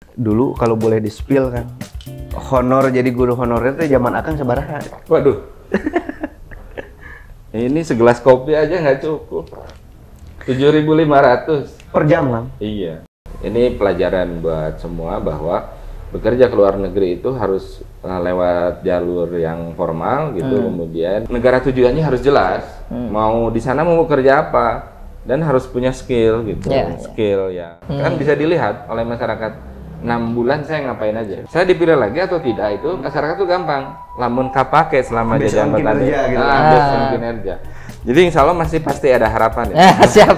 Dulu kalau boleh di-spill kan, honor jadi guru honorer itu zaman Akang sabaraha? Waduh. Ini segelas kopi aja nggak cukup. 7.500 Per jam kan? Iya. Ini pelajaran buat semua bahwa bekerja ke luar negeri itu harus lewat jalur yang formal gitu. Kemudian negara tujuannya harus jelas. Mau di sana mau bekerja apa dan harus punya skill gitu. Skill ya. Kan bisa dilihat oleh masyarakat. 6 bulan saya ngapain aja. Saya dipilih lagi atau tidak itu masyarakat tuh gampang. Lamun kapake selama jadi anggota gitu. based kinerja. Jadi insya Allah masih pasti ada harapan ya. Siap.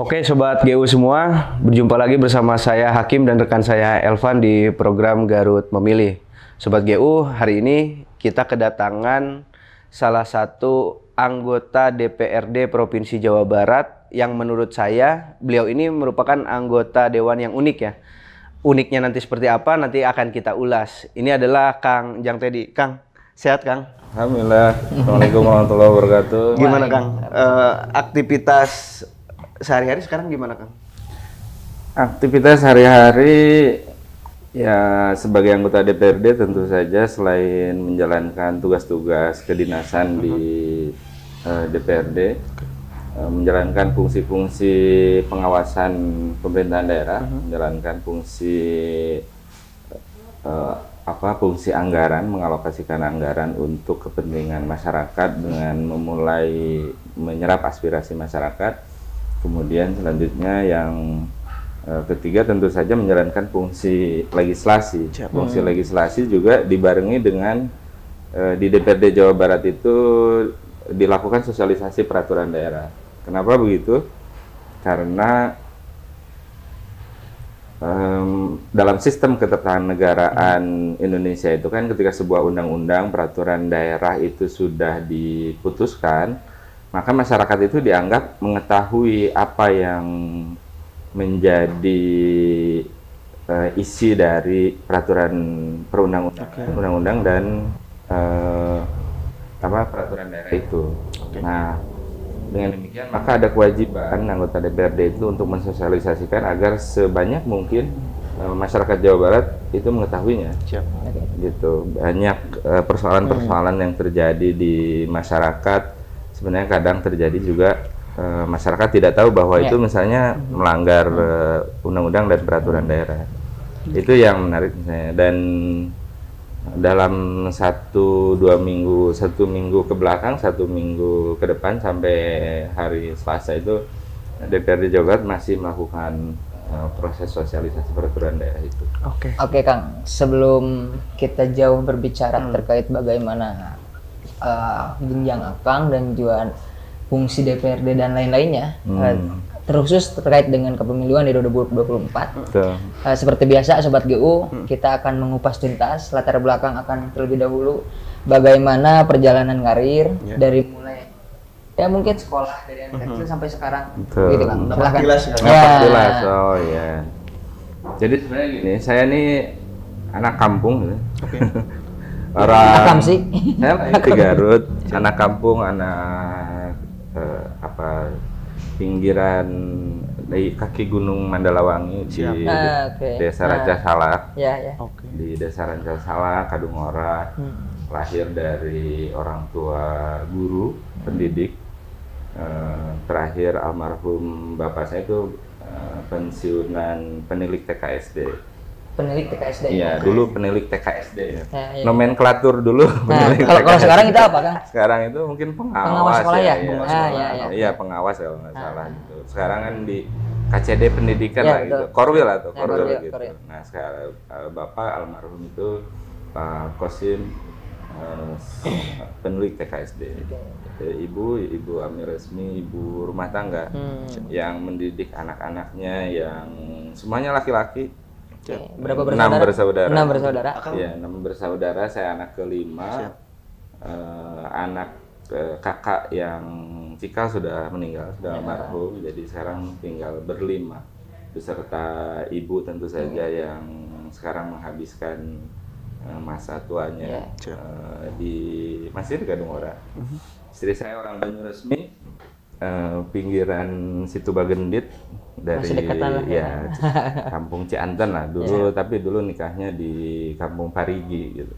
Oke Sobat GU semua, berjumpa lagi bersama saya Hakim dan rekan saya Elvan di program Garut Memilih. Sobat GU, hari ini kita kedatangan salah satu anggota DPRD Provinsi Jawa Barat yang menurut saya beliau ini merupakan anggota dewan yang unik ya. Uniknya nanti seperti apa nanti akan kita ulas. Ini adalah Kang Jang Tedi. Kang, sehat Kang? Alhamdulillah. Assalamualaikum warahmatullahi wabarakatuh. Gimana Kang? Aktivitas sehari-hari sekarang gimana Kang? Aktivitas hari-hari ya sebagai anggota DPRD tentu saja selain menjalankan tugas-tugas kedinasan di DPRD, menjalankan fungsi-fungsi pengawasan pemerintahan daerah, menjalankan fungsi fungsi anggaran, mengalokasikan anggaran untuk kepentingan masyarakat dengan memulai menyerap aspirasi masyarakat. Kemudian selanjutnya yang ketiga tentu saja menjalankan fungsi legislasi. Fungsi legislasi juga dibarengi dengan di DPRD Jawa Barat itu dilakukan sosialisasi peraturan daerah. Kenapa begitu? Karena dalam sistem ketatanegaraan Indonesia itu kan ketika sebuah undang-undang peraturan daerah itu sudah diputuskan, maka masyarakat itu dianggap mengetahui apa yang menjadi isi dari peraturan perundang-undang dan peraturan daerah itu. Nah, dengan demikian maka ada kewajiban anggota DPRD itu untuk mensosialisasikan agar sebanyak mungkin masyarakat Jawa Barat itu mengetahuinya. Gitu. Banyak persoalan-persoalan yang terjadi di masyarakat sebenarnya kadang terjadi juga masyarakat tidak tahu bahwa itu misalnya melanggar undang-undang dan peraturan daerah. Itu yang menarik misalnya. Dan dalam satu minggu ke belakang, 1 minggu ke depan sampai hari Selasa itu DPRD Jawa Barat masih melakukan proses sosialisasi peraturan daerah itu. Oke Kang, sebelum kita jauh berbicara terkait bagaimana jenjang Akang dan juga fungsi DPRD dan lain-lainnya, terkhusus terkait dengan kepemiluan di 2024. Seperti biasa Sobat GU, kita akan mengupas tuntas latar belakang akan terlebih dahulu bagaimana perjalanan karir dari mulai ya mungkin sekolah dari anak kecil sampai sekarang. Gitu Kang. Silahkan. Jelas. Oh ya. Jadi sebenarnya gini, saya nih anak kampung gitu. Orang sih. Saya lahir di Garut, anak kampung, anak pinggiran dari kaki Gunung Mandalawangi di Desa Raja Salak. Di Desa Raja Salak, Kadungora. Lahir dari orang tua guru, pendidik. Terakhir almarhum bapak saya itu pensiunan penilik TKSD. Penilik TKSD. Iya, dulu penilik TKSD ya. Nomenklatur dulu. Kalau sekarang itu apa Kang? Sekarang itu mungkin pengawas sekolah ya. Iya, pengawas kalau nggak salah gitu. Sekarang kan di KCD pendidikan lah gitu. Korwil gitu. Korwil. Nah, sekarang bapak almarhum itu Pak Kosim penilik TKSD. Ibu Amir Resmi, ibu rumah tangga yang mendidik anak-anaknya yang semuanya laki-laki. Berapa bersaudara? 6 bersaudara. Iya, 6 bersaudara. Saya anak kelima. Anak kakak yang Cikal sudah meninggal, sudah almarhum. Jadi sekarang tinggal berlima beserta ibu tentu saja yang sekarang menghabiskan masa tuanya masih di Kadungora. Istri saya orang Banyu Resmi, pinggiran Situ Bagendit dari Masih dekatan lah ya. Kampung Cianten lah dulu, tapi dulu nikahnya di Kampung Parigi gitu.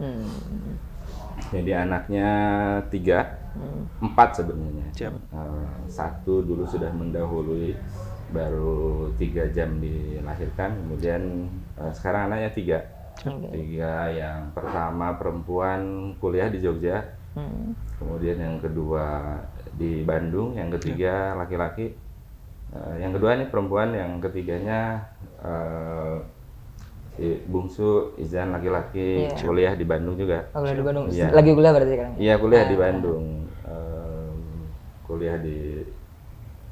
Jadi anaknya 3, 4 sebenarnya. Satu dulu sudah mendahului, baru 3 jam dilahirkan, kemudian sekarang anaknya 3. 3, yang pertama perempuan kuliah di Jogja, kemudian yang kedua di Bandung, yang ketiga laki-laki. Yang kedua ini perempuan, yang ketiganya si bungsu Izan laki-laki, kuliah di Bandung juga. Oh, kuliah di Bandung. Iya. Lagi kuliah berarti kan? Iya, kuliah di Bandung. Kuliah di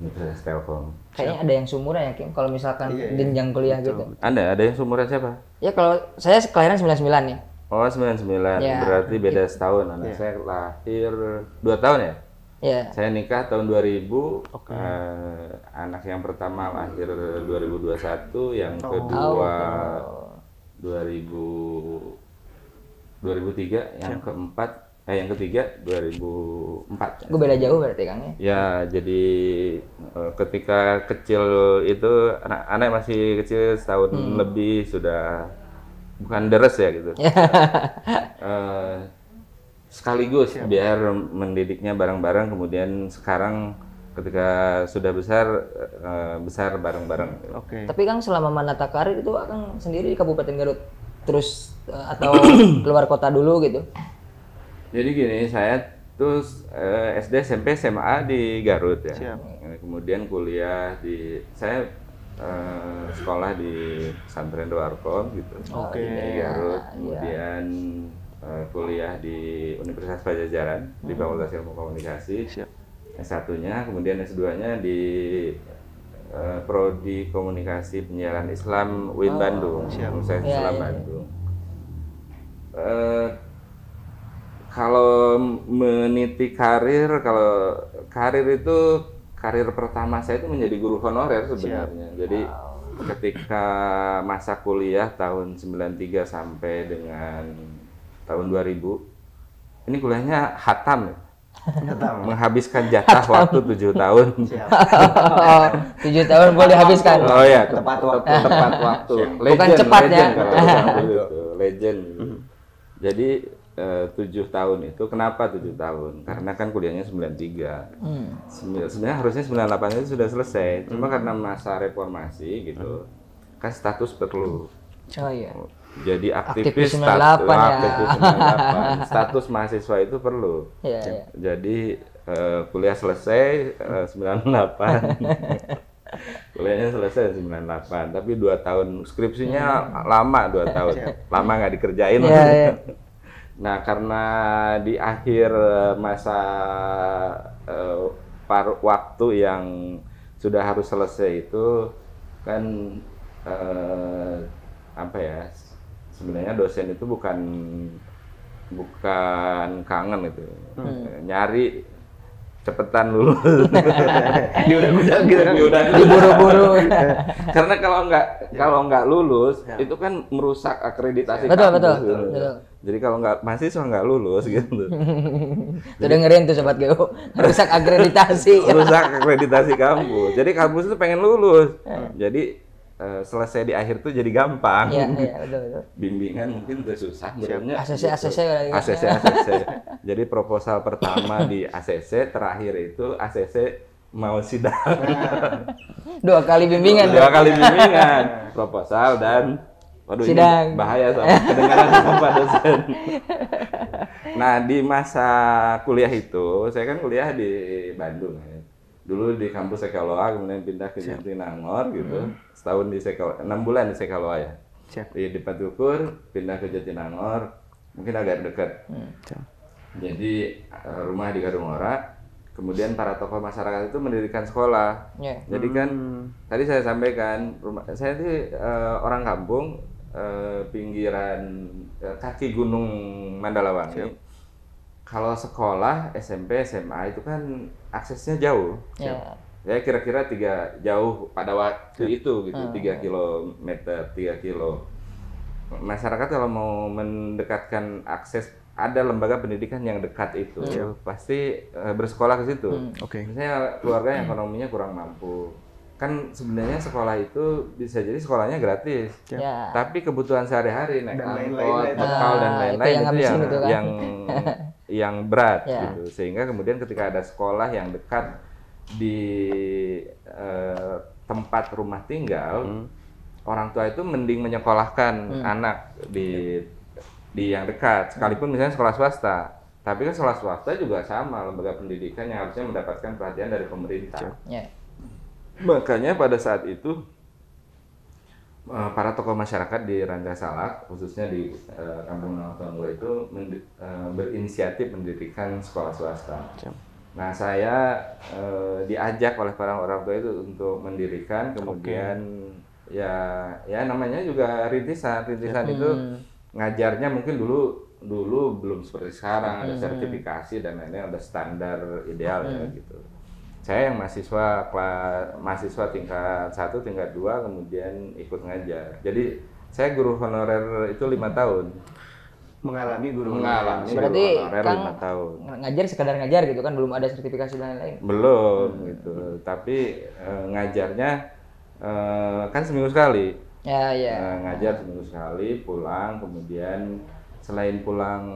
Universitas Telkom. Kayaknya ada yang seumuran ya, Kim, kalau misalkan jenjang kuliah gitu. Ada yang seumuran siapa? Ya kalau saya kelahiran 99 ya. Oh, 99. Ya. Berarti beda setahun. Anak saya lahir 2 tahun ya? Iya. Saya nikah tahun 2000. Anak yang pertama lahir 2021, yang kedua 2003, yang keempat yang ketiga 2004. Gue beda jauh berarti kan ya? Ya, jadi ketika kecil itu anak masih kecil setahun lebih sudah bukan deres ya gitu. Sekaligus biar mendidiknya bareng-bareng, kemudian sekarang ketika sudah besar bareng-bareng. Tapi Kang selama menata karir itu Kang sendiri di Kabupaten Garut terus atau keluar kota dulu gitu? Jadi gini, saya tuh SD, SMP, SMA di Garut ya. Kemudian kuliah saya sekolah di Pesantren Doarkom gitu. Di Garut. Kemudian kuliah di Universitas Pajajaran di Fakultas Ilmu Komunikasi. S1-nya, kemudian S2-nya di Prodi Komunikasi Penyiaran Islam UIN Bandung, Universitas Islam Bandung. Kalau meniti karir, kalau karir itu karir pertama saya itu menjadi guru honorer sebenarnya. Jadi ketika masa kuliah tahun 93 sampai dengan tahun 2000, ini kuliahnya hatam ya. Menghabiskan jatah waktu 7 tahun. 7 tahun boleh habiskan. Oh ya, tepat waktu. Bukan cepat ya. Legend. Jadi 7 tahun itu, kenapa 7 tahun? Karena kan kuliahnya 93. Sebenarnya harusnya 98 itu sudah selesai. Cuma karena masa reformasi gitu, kan status perlu. Oh iya. Jadi Aktivis 98 status mahasiswa itu perlu. Iya. Jadi kuliah selesai 98. Kuliahnya selesai 98, tapi 2 tahun skripsinya lama, 2 tahun. Lama nggak dikerjain. Nah, karena di akhir masa waktu yang sudah harus selesai itu kan sebenarnya dosen itu bukan kangen itu, nyari cepetan lulus. Diburu-buru. Karena kalau nggak lulus itu kan merusak akreditasi Betul. Jadi kalau mahasiswa nggak lulus gitu. Tuh dengerin tuh Sobat GU, rusak akreditasi. Rusak akreditasi kampus. Jadi kampus itu pengen lulus. Jadi selesai di akhir tuh jadi gampang. Iya, betul. Bimbingan mungkin udah susah sebenarnya. ACC. Jadi proposal pertama di ACC, terakhir itu ACC mau sidang. 2 kali bimbingan. Proposal dan sidang. Ini bahaya sama kedengaran sama dosen. Nah, di masa kuliah itu, saya kan kuliah di Bandung ya. Dulu di kampus Sekaloa, kemudian pindah ke Jatinangor gitu. Setahun di 6 bulan di Sekaloa ya. Di Patukur, pindah ke Jatinangor, mungkin agak dekat. Jadi rumah di Gadungora. Kemudian para tokoh masyarakat itu mendirikan sekolah. Jadi kan tadi saya sampaikan, saya ini orang kampung, pinggiran kaki Gunung Mandalawangi. Kalau sekolah SMP, SMA itu kan aksesnya jauh. Ya kira-kira 3 jauh pada waktu itu gitu, 3 kilometer, 3 kilo. Masyarakat kalau mau mendekatkan akses ada lembaga pendidikan yang dekat itu, pasti bersekolah ke situ. Oke. Misalnya keluarga yang ekonominya kurang mampu, kan sebenarnya sekolah itu bisa jadi sekolahnya gratis, Ya. tapi kebutuhan sehari-hari naik Dan angkot, lain-lain. bekal dan Nah, lain-lain itu yang itu ngabisin itu kan. yang berat Ya. gitu. Sehingga kemudian ketika ada sekolah yang dekat di tempat rumah tinggal, orang tua itu mending menyekolahkan anak di yang dekat, sekalipun misalnya sekolah swasta. Tapi kan sekolah swasta juga sama, lembaga pendidikan yang harusnya mendapatkan perhatian dari pemerintah. Ya. Makanya pada saat itu para tokoh masyarakat di Rancah Salak, khususnya di Kampung Tonggo itu berinisiatif mendirikan sekolah swasta. Nah, saya diajak oleh para orang tua itu untuk mendirikan, kemudian ya namanya juga rintisan itu ngajarnya mungkin dulu belum seperti sekarang, ada sertifikasi dan lain-lain, ada standar ideal ya gitu. Saya yang mahasiswa tingkat 1, tingkat 2, kemudian ikut ngajar. Jadi saya guru honorer itu 5 tahun. Mengalami Berarti guru honorer Kang 5 tahun. ngajar sekadar ngajar gitu kan, belum ada sertifikasi dan lain-lain. Belum gitu. Tapi ngajarnya kan seminggu sekali. Ya, ya. Ngajar seminggu sekali, pulang, kemudian selain pulang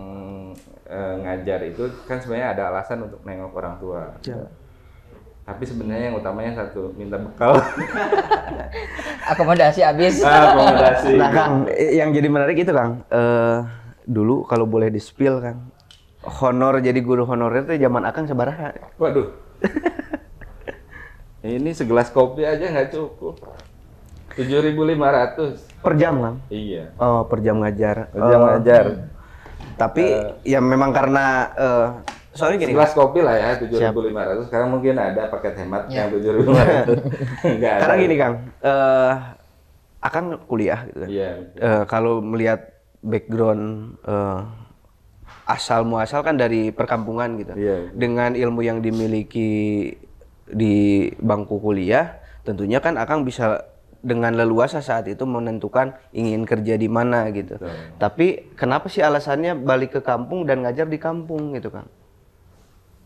ngajar itu kan sebenarnya ada alasan untuk nengok orang tua. Tapi sebenarnya yang utamanya satu, minta bekal. Akomodasi habis. Akomodasi. Nah Kang, yang jadi menarik itu Kang, dulu kalau boleh di-spill Kang, honor jadi guru honorer itu zaman Akang sabaraha? Waduh. Ini segelas kopi aja nggak cukup. 7.500 Per jam Kang? Iya. Oh, per jam ngajar. Per jam ngajar. Tapi ya memang karena soalnya gini. Segelas kopi lah ya 7.500. Sekarang mungkin ada paket hemat yang 7.500. Enggak ada. Karena gini Kang, Akang kuliah gitu kan. Iya. Kalau melihat background asal muasal kan dari perkampungan gitu. Iya. Dengan ilmu yang dimiliki di bangku kuliah, tentunya kan Akang bisa dengan leluasa saat itu menentukan ingin kerja di mana gitu. Betul. Tapi kenapa sih alasannya balik ke kampung dan ngajar di kampung gitu Kang?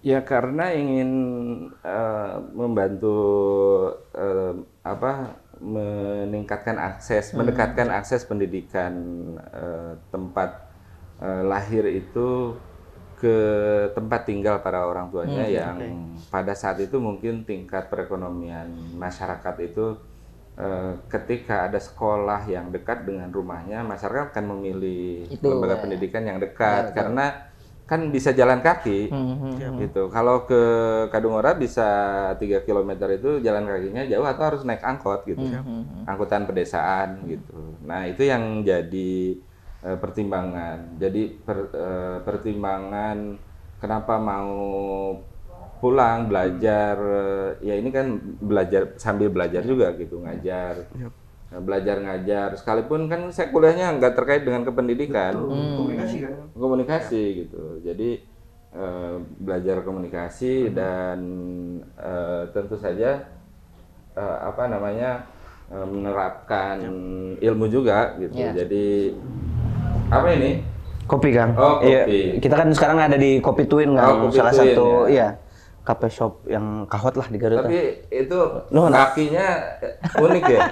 Ya karena ingin membantu meningkatkan akses, mendekatkan akses pendidikan tempat lahir itu ke tempat tinggal para orang tuanya yang pada saat itu mungkin tingkat perekonomian masyarakat itu ketika ada sekolah yang dekat dengan rumahnya, masyarakat akan memilih lembaga pendidikan yang dekat karena kan bisa jalan kaki gitu. Kalau ke Kadungora bisa 3 km itu jalan kakinya jauh atau harus naik angkot gitu. Angkutan pedesaan gitu. Nah, itu yang jadi pertimbangan. Jadi pertimbangan kenapa mau pulang belajar, ya ini kan belajar sambil belajar juga gitu, ngajar. Belajar ngajar, sekalipun kan saya kuliahnya nggak terkait dengan kependidikan, komunikasi gitu. Jadi belajar komunikasi dan tentu saja menerapkan ilmu juga gitu. Jadi apa ini? Kopi Kang. Oh, kopi. Iya, kita kan sekarang ada di Kopi Twin Kang, Kopi salah Twin, satu ya. cafe shop yang kahot lah di Garut. Tapi itu kakinya unik ya.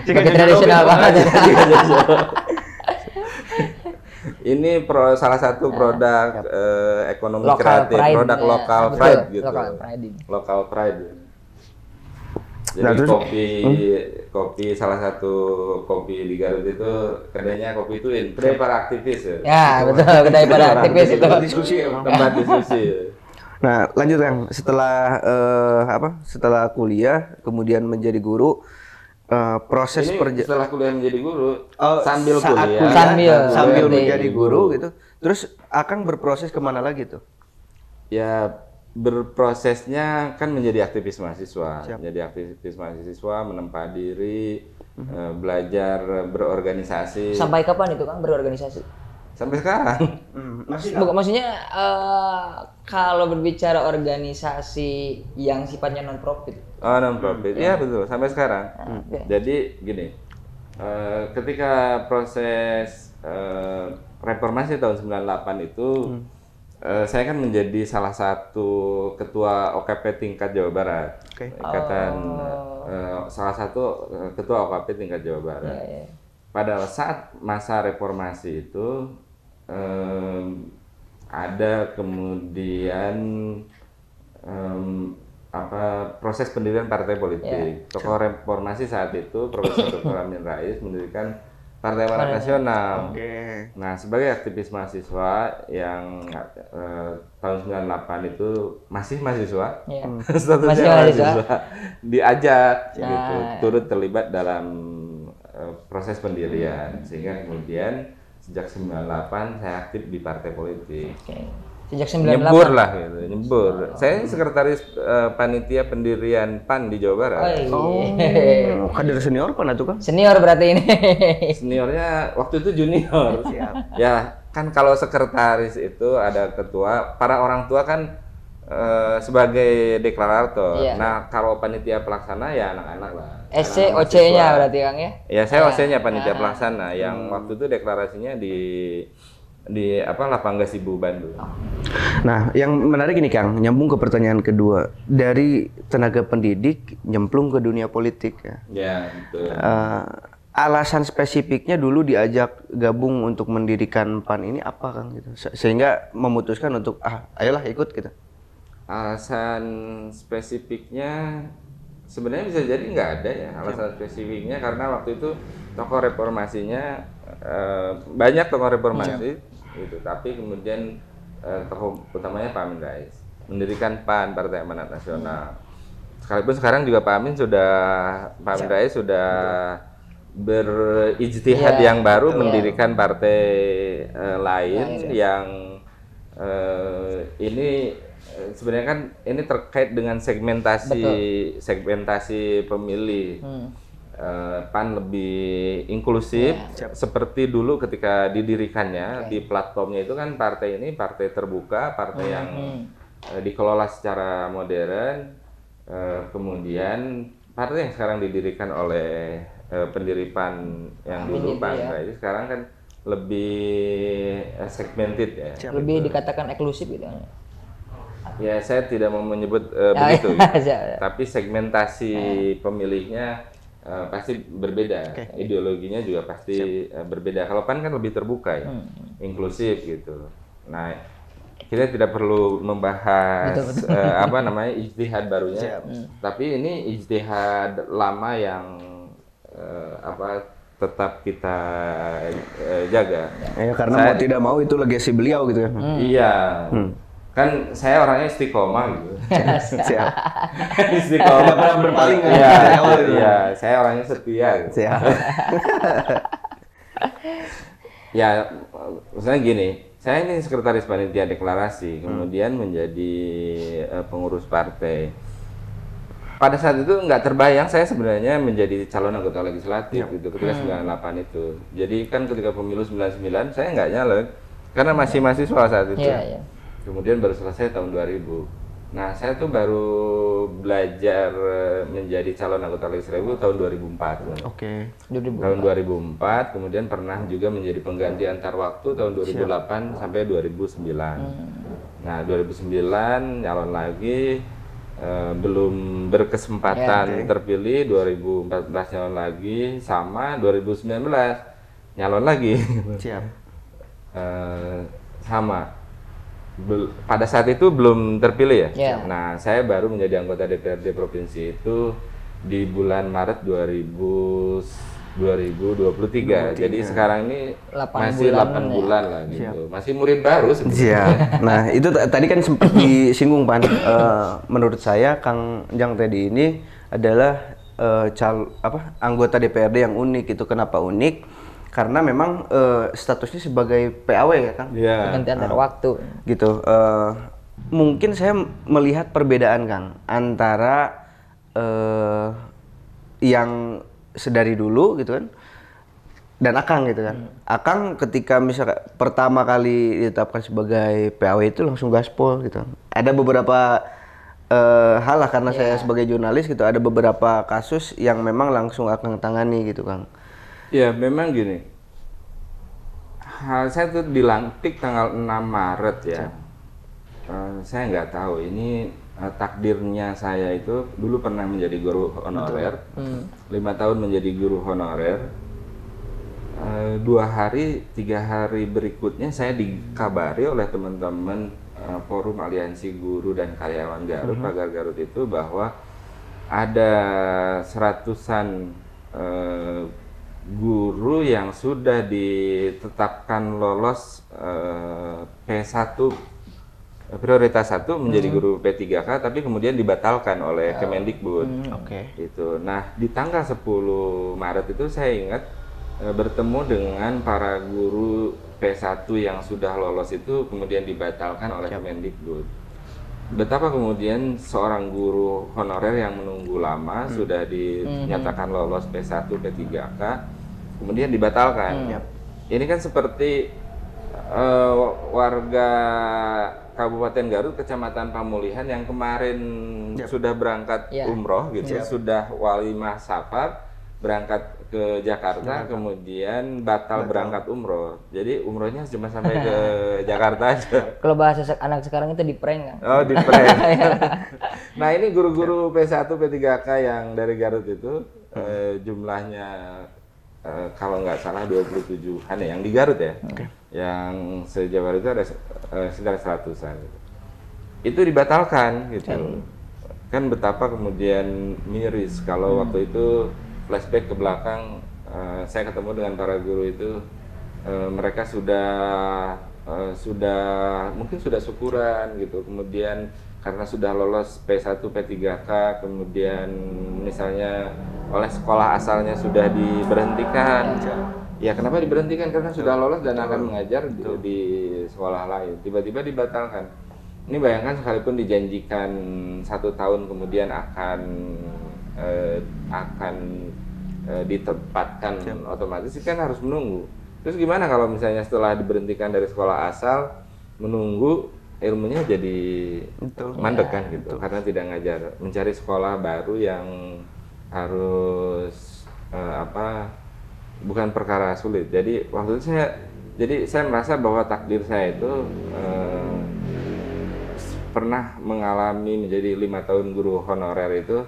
Kopi tradisional banget. Ini salah satu produk ekonomi Local kreatif, pride, produk ya. local Betul, pride gitu. local pride. Local pride. Jadi Nah, terus- kopi salah satu kopi di Garut itu kedainya Kopi Twin, kedai para aktivis ya. Ya, betul, kedai para aktivis itu. Diskusi ya Kang. Tempat diskusi. Nah, lanjut Kang. Setelah kuliah kemudian menjadi guru, proses Ini setelah kuliah menjadi guru, sambil saat kuliah, sambil berarti. menjadi guru gitu. Terus Akang berproses kemana lagi tuh? ya berprosesnya kan menjadi aktivis mahasiswa, menempa diri, belajar berorganisasi Sampai kapan itu Kang berorganisasi? sampai sekarang. Maksudnya kalau berbicara organisasi yang sifatnya non profit. Oh, non profit, ya betul sampai sekarang. Oke. Jadi gini, ketika proses reformasi tahun 98 itu saya kan menjadi salah satu ketua OKP tingkat Jawa Barat. Ikatan salah satu ketua OKP tingkat Jawa Barat. Pada saat masa reformasi itu ada kemudian proses pendirian partai politik. Tokoh reformasi saat itu Profesor Dr. Amin Rais mendirikan Partai Amanat Nasional. Nah, sebagai aktivis mahasiswa yang tahun 98 itu masih mahasiswa, statusnya mahasiswa, diajak gitu, turut terlibat dalam proses pendirian, sehingga kemudian sejak 98 saya aktif di partai politik. Sejak 98? Nyebur lah gitu, nyebur. Saya sekretaris panitia pendirian PAN di Jawa Barat. Kader senior PAN itu kan? Senior berarti ini. Seniornya waktu itu junior. Ya kan kalau sekretaris itu ada ketua, para orang tua kan sebagai deklarator. Nah kalau panitia pelaksana ya anak-anak lah. SC OC-nya berarti Kang ya? Ya saya OC-nya panitia pelaksana yang waktu itu deklarasinya di Lapang Gasibu Bandung. Nah, yang menarik ini Kang, nyambung ke pertanyaan kedua. Dari tenaga pendidik nyemplung ke dunia politik ya. Ya, betul. Alasan spesifiknya dulu diajak gabung untuk mendirikan PAN ini apa Kang gitu? Sehingga memutuskan untuk ayolah ikut gitu. Alasan spesifiknya sebenarnya bisa jadi nggak ada ya alasan spesifiknya, karena waktu itu tokoh reformasinya banyak tokoh reformasi gitu, tapi kemudian tokoh utamanya Pak Amin Rais mendirikan PAN, Partai Amanat Nasional. Sekalipun sekarang juga Pak Amin Rais sudah berijtihad yang baru mendirikan partai lain yang ini sebenarnya kan ini terkait dengan segmentasi pemilih. PAN lebih inklusif seperti dulu ketika didirikannya. Di platformnya itu kan partai ini partai terbuka, partai yang dikelola secara modern. Kemudian partai yang sekarang didirikan oleh pendiri PAN yang dulu PAN Rais sekarang kan lebih segmented ya. Lebih dikatakan eksklusif gitu. Ya saya tidak mau menyebut begitu gitu. Tapi segmentasi pemilihnya pasti berbeda, ideologinya juga pasti berbeda. Kalau PAN kan lebih terbuka ya, inklusif gitu. Nah, kita tidak perlu membahas ijtihad barunya, tapi ini ijtihad lama yang tetap kita jaga. Ya karena mau tidak mau itu legasi beliau gitu kan. Iya. Kan saya orangnya istiqomah gitu. Siap. Istiqomah. Tidak pernah berpaling. Iya, saya orangnya setia gitu. Siap. Ya, misalnya gini, saya ini sekretaris panitia deklarasi, kemudian menjadi pengurus partai. Pada saat itu nggak terbayang saya sebenarnya menjadi calon anggota legislatif gitu ketika 98 itu. Jadi kan ketika pemilu 99 saya nggak nyalek karena masih mahasiswa saat itu. Kemudian baru selesai tahun 2000. Nah, saya tuh baru belajar menjadi calon anggota legislatif tahun 2004. Tahun 2004, kemudian pernah juga menjadi pengganti antar waktu tahun 2008 sampai 2009. Nah, 2009 nyalon lagi, belum berkesempatan terpilih, 2014 nyalon lagi, sama 2019 nyalon lagi. Sama. Pada saat itu belum terpilih ya. Nah, saya baru menjadi anggota DPRD provinsi itu di bulan Maret 2023. Jadi sekarang ini masih 8 bulan lah gitu. Masih murid baru sebenarnya. Nah, itu tadi kan sempat disinggung Pan. Menurut saya Kang Jang tadi ini adalah anggota DPRD yang unik. Itu kenapa unik? Karena memang statusnya sebagai PAW ya Kang. Ganti antar waktu. Gitu. Mungkin saya melihat perbedaan Kang antara yang sedari dulu gitu kan dan Akang gitu kan. Akang ketika misalnya pertama kali ditetapkan sebagai PAW itu langsung gaspol gitu. Ada beberapa hal lah karena saya sebagai jurnalis gitu, ada beberapa kasus yang memang langsung Akang tangani gitu Kang. Ya memang gini, Saya tuh dilantik tanggal 6 Maret ya. Saya nggak tahu ini takdirnya. Saya itu dulu pernah menjadi guru honorer, 5 tahun menjadi guru honorer. 2 hari, 3 hari berikutnya saya dikabari oleh teman-teman Forum Aliansi Guru dan Karyawan Garut, Pagar Garut itu, bahwa ada seratusan guru yang sudah ditetapkan lolos P1 prioritas 1 menjadi guru P3K, tapi kemudian dibatalkan oleh Kemendikbud. Itu. Nah, di tanggal 10 Maret itu saya ingat bertemu dengan para guru P1 yang sudah lolos itu kemudian dibatalkan oleh Kemendikbud. Betapa kemudian seorang guru honorer yang menunggu lama sudah dinyatakan lolos P1, P3K, kemudian dibatalkan. Ini kan seperti warga Kabupaten Garut, Kecamatan Pamulihan yang kemarin sudah berangkat umroh gitu, sudah walimah safar berangkat ke Jakarta, kemudian batal berangkat umroh. Jadi umrohnya cuma sampai ke Jakarta aja. Kalau bahasa anak sekarang itu di prank kan? Oh, di prank. Nah, ini guru-guru P1, P3K yang dari Garut itu jumlahnya kalau nggak salah 27-an ya, yang di Garut ya. Yang se-Jawa Barat itu ada sekitar 100-an. Itu dibatalkan gitu. Kan betapa kemudian miris kalau waktu itu flashback ke belakang, saya ketemu dengan para guru itu, mereka mungkin sudah syukuran gitu, kemudian karena sudah lolos P1, P3K, kemudian misalnya oleh sekolah asalnya sudah diberhentikan. Ya, kenapa diberhentikan? Karena sudah lolos dan akan mengajar di sekolah lain, tiba-tiba dibatalkan. Ini bayangkan, sekalipun dijanjikan 1 tahun kemudian akan ditempatkan otomatis kan harus menunggu. Terus gimana kalau misalnya setelah diberhentikan dari sekolah asal, menunggu ilmunya jadi mandek kan gitu, karena tidak ngajar, mencari sekolah baru yang harus bukan perkara sulit. Jadi waktu itu saya merasa bahwa takdir saya itu pernah mengalami menjadi 5 tahun guru honorer itu.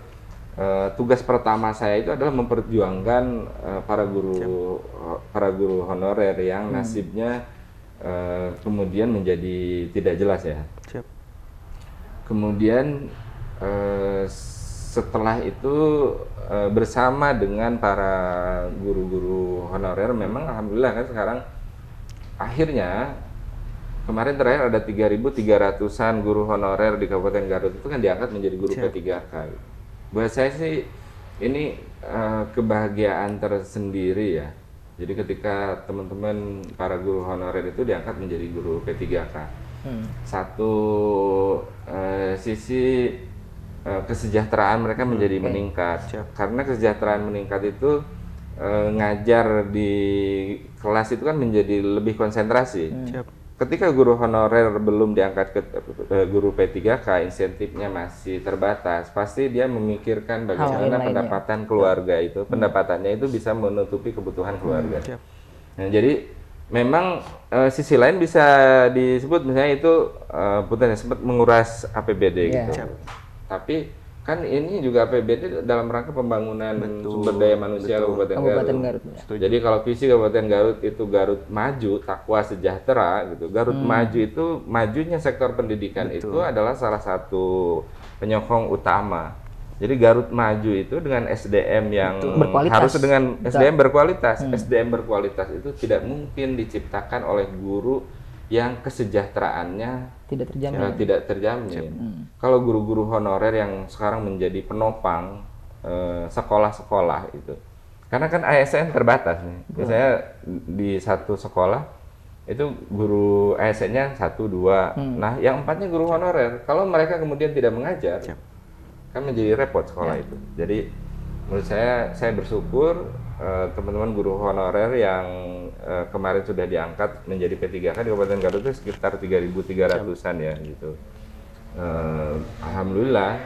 Tugas pertama saya itu adalah memperjuangkan para guru honorer yang nasibnya kemudian menjadi tidak jelas ya. Kemudian setelah itu bersama dengan para guru-guru honorer, memang alhamdulillah kan sekarang akhirnya kemarin terakhir ada 3.300-an guru honorer di Kabupaten Garut itu kan diangkat menjadi guru P3K. Buat saya sih ini kebahagiaan tersendiri ya. Jadi ketika teman-teman para guru honorer itu diangkat menjadi guru P3K, satu sisi kesejahteraan mereka menjadi meningkat. Karena kesejahteraan meningkat itu ngajar di kelas itu kan menjadi lebih konsentrasi. Ketika guru honorer belum diangkat ke guru P3K, insentifnya masih terbatas, pasti dia memikirkan bagaimana pendapatan keluarga itu, pendapatannya itu bisa menutupi kebutuhan keluarga. Nah, jadi memang sisi lain bisa disebut misalnya itu sempat menguras APBD gitu. Tapi kan ini juga APBD dalam rangka pembangunan sumber daya manusia Kabupaten Garut. Jadi kalau visi Kabupaten Garut itu Garut maju, takwa sejahtera gitu. Garut maju itu, majunya sektor pendidikan itu adalah salah satu penyokong utama. Jadi Garut maju itu dengan SDM yang harus dengan SDM berkualitas. SDM berkualitas itu tidak mungkin diciptakan oleh guru yang kesejahteraannya tidak terjamin. Kalau guru-guru honorer yang sekarang menjadi penopang sekolah-sekolah itu, karena kan ASN terbatas nih. Biasanya di satu sekolah itu guru ASN-nya 1, 2. Nah, yang 4-nya guru honorer. Kalau mereka kemudian tidak mengajar, kan menjadi repot sekolah itu. Jadi menurut saya bersyukur teman-teman guru honorer yang kemarin sudah diangkat menjadi P3K di Kabupaten Garut itu sekitar 3.300-an ya gitu. Alhamdulillah,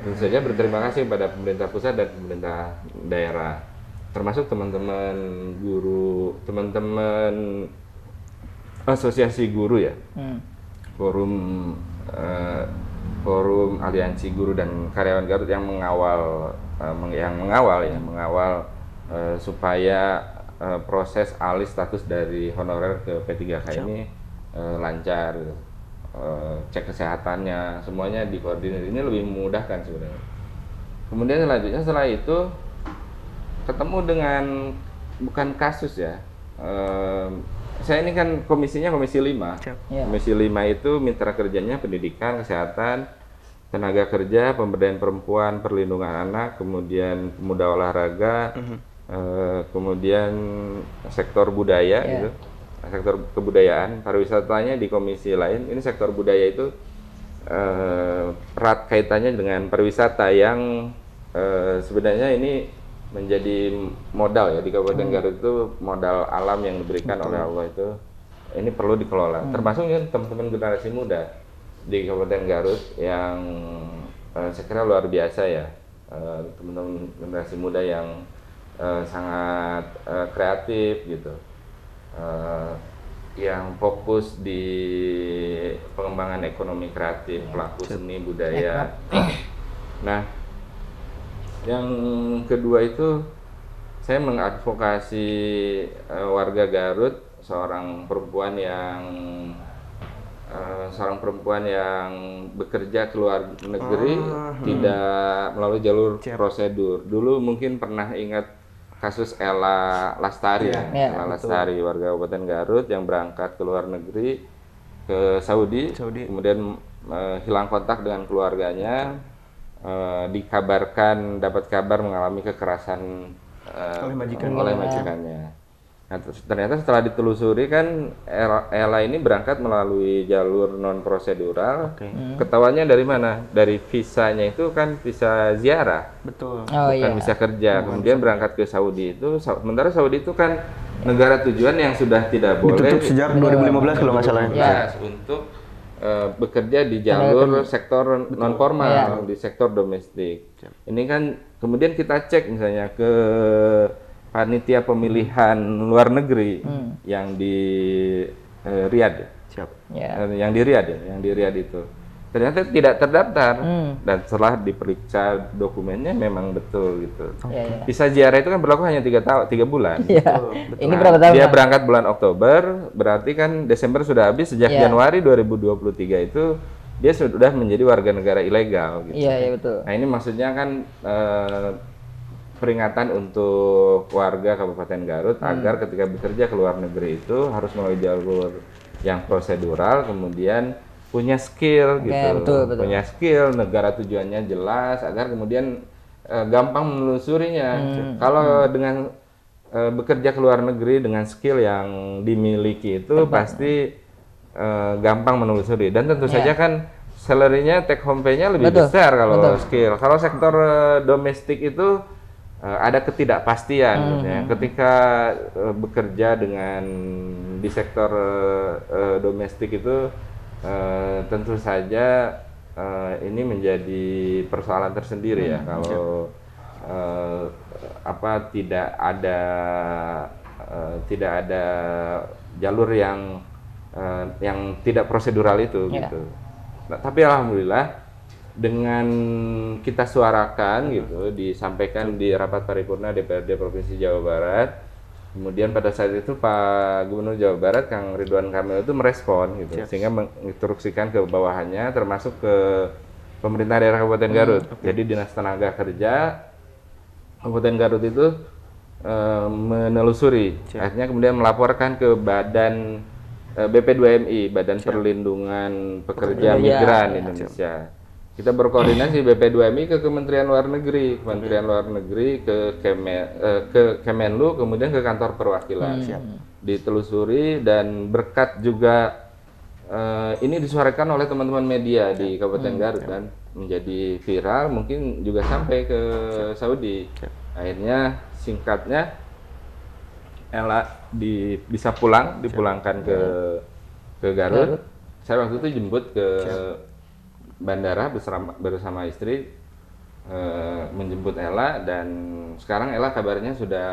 tentu saja berterima kasih kepada pemerintah pusat dan pemerintah daerah, termasuk teman-teman guru, teman-teman asosiasi guru ya, Hmm. forum forum aliansi guru dan karyawan Garut yang mengawal supaya proses alih status dari honorer ke P3K ini lancar gitu. Cek kesehatannya semuanya dikoordinir, ini lebih memudahkan sebenarnya. Kemudian selanjutnya setelah itu ketemu dengan bukan kasus ya, saya ini kan komisinya komisi 5. Ya. Komisi 5 itu mitra kerjanya pendidikan, kesehatan, tenaga kerja, pemberdayaan perempuan, perlindungan anak, kemudian pemuda olahraga, kemudian sektor budaya gitu, sektor kebudayaan, pariwisatanya di komisi lain. Ini sektor budaya itu erat kaitannya dengan pariwisata yang sebenarnya ini menjadi modal ya di Kabupaten Garut itu, modal alam yang diberikan oleh Allah itu, ini perlu dikelola. Termasuk ya teman-teman generasi muda di Kabupaten Garut yang saya kira luar biasa ya, teman-teman generasi muda yang sangat kreatif gitu, yang fokus di pengembangan ekonomi kreatif, pelaku seni budaya. Nah, yang kedua itu saya mengadvokasi warga Garut, seorang perempuan yang bekerja ke luar negeri tidak melalui jalur prosedur. Dulu mungkin pernah ingat kasus Ella Lastari, Ella Lastari, warga Kabupaten Garut yang berangkat ke luar negeri ke Saudi. Kemudian hilang kontak dengan keluarganya, dikabarkan dapat kabar mengalami kekerasan oleh majikannya. Nah, ternyata setelah ditelusuri kan Ella ini berangkat melalui jalur non prosedural. Ketahuannya dari mana? Dari visanya itu kan visa ziarah, bukan visa kerja. Kemudian berangkat ke Saudi itu, sementara Saudi itu kan negara tujuan yang sudah tidak boleh ditutup sejak 2015 kalau nggak salah. Untuk bekerja di jalur sektor non formal, di sektor domestik. Ini kan kemudian kita cek misalnya ke panitia pemilihan luar negeri yang di Riyadh, yang di Riyadh itu ternyata tidak terdaftar, dan setelah diperiksa dokumennya memang betul gitu. Visa ziarah itu kan berlaku hanya 3 bulan. Ini berapa tahun? Dia berangkat bulan Oktober, berarti kan Desember sudah habis. Sejak Januari 2023 itu dia sudah menjadi warga negara ilegal gitu. Iya, betul. Nah, ini maksudnya kan peringatan untuk warga Kabupaten Garut agar ketika bekerja ke luar negeri itu harus melalui jalur yang prosedural, kemudian punya skill gitu, betul. punya skill, negara tujuannya jelas agar kemudian gampang menelusurinya. Kalau dengan bekerja ke luar negeri dengan skill yang dimiliki itu pasti gampang menelusuri, dan tentu saja kan salary-nya, take home pay-nya lebih besar kalau skill. Kalau sektor domestik itu ada ketidakpastian, gitu ya. Ketika bekerja di sektor domestik itu tentu saja ini menjadi persoalan tersendiri ya, kalau tidak ada jalur yang tidak prosedural itu gitu. Nah, tapi alhamdulillah dengan kita suarakan gitu, disampaikan di rapat paripurna DPRD Provinsi Jawa Barat. Kemudian pada saat itu Pak Gubernur Jawa Barat Kang Ridwan Kamil itu merespon gitu, sehingga menginstruksikan ke bawahannya, termasuk ke pemerintah daerah Kabupaten Garut. Jadi Dinas Tenaga Kerja Kabupaten Garut itu menelusuri, akhirnya kemudian melaporkan ke Badan BP2MI, Badan Perlindungan Pekerja Migran Indonesia. Kita berkoordinasi BP2MI ke Kementerian Luar Negeri, ke Kemenlu, kemudian ke kantor perwakilan. Ditelusuri, dan berkat juga ini disuarakan oleh teman-teman media di Kabupaten Garut dan menjadi viral, mungkin juga sampai ke Saudi. Akhirnya singkatnya Ella bisa dipulangkan ke Garut. Saya waktu itu jemput ke bandara bersama istri, menjemput Ella, dan sekarang Ella kabarnya sudah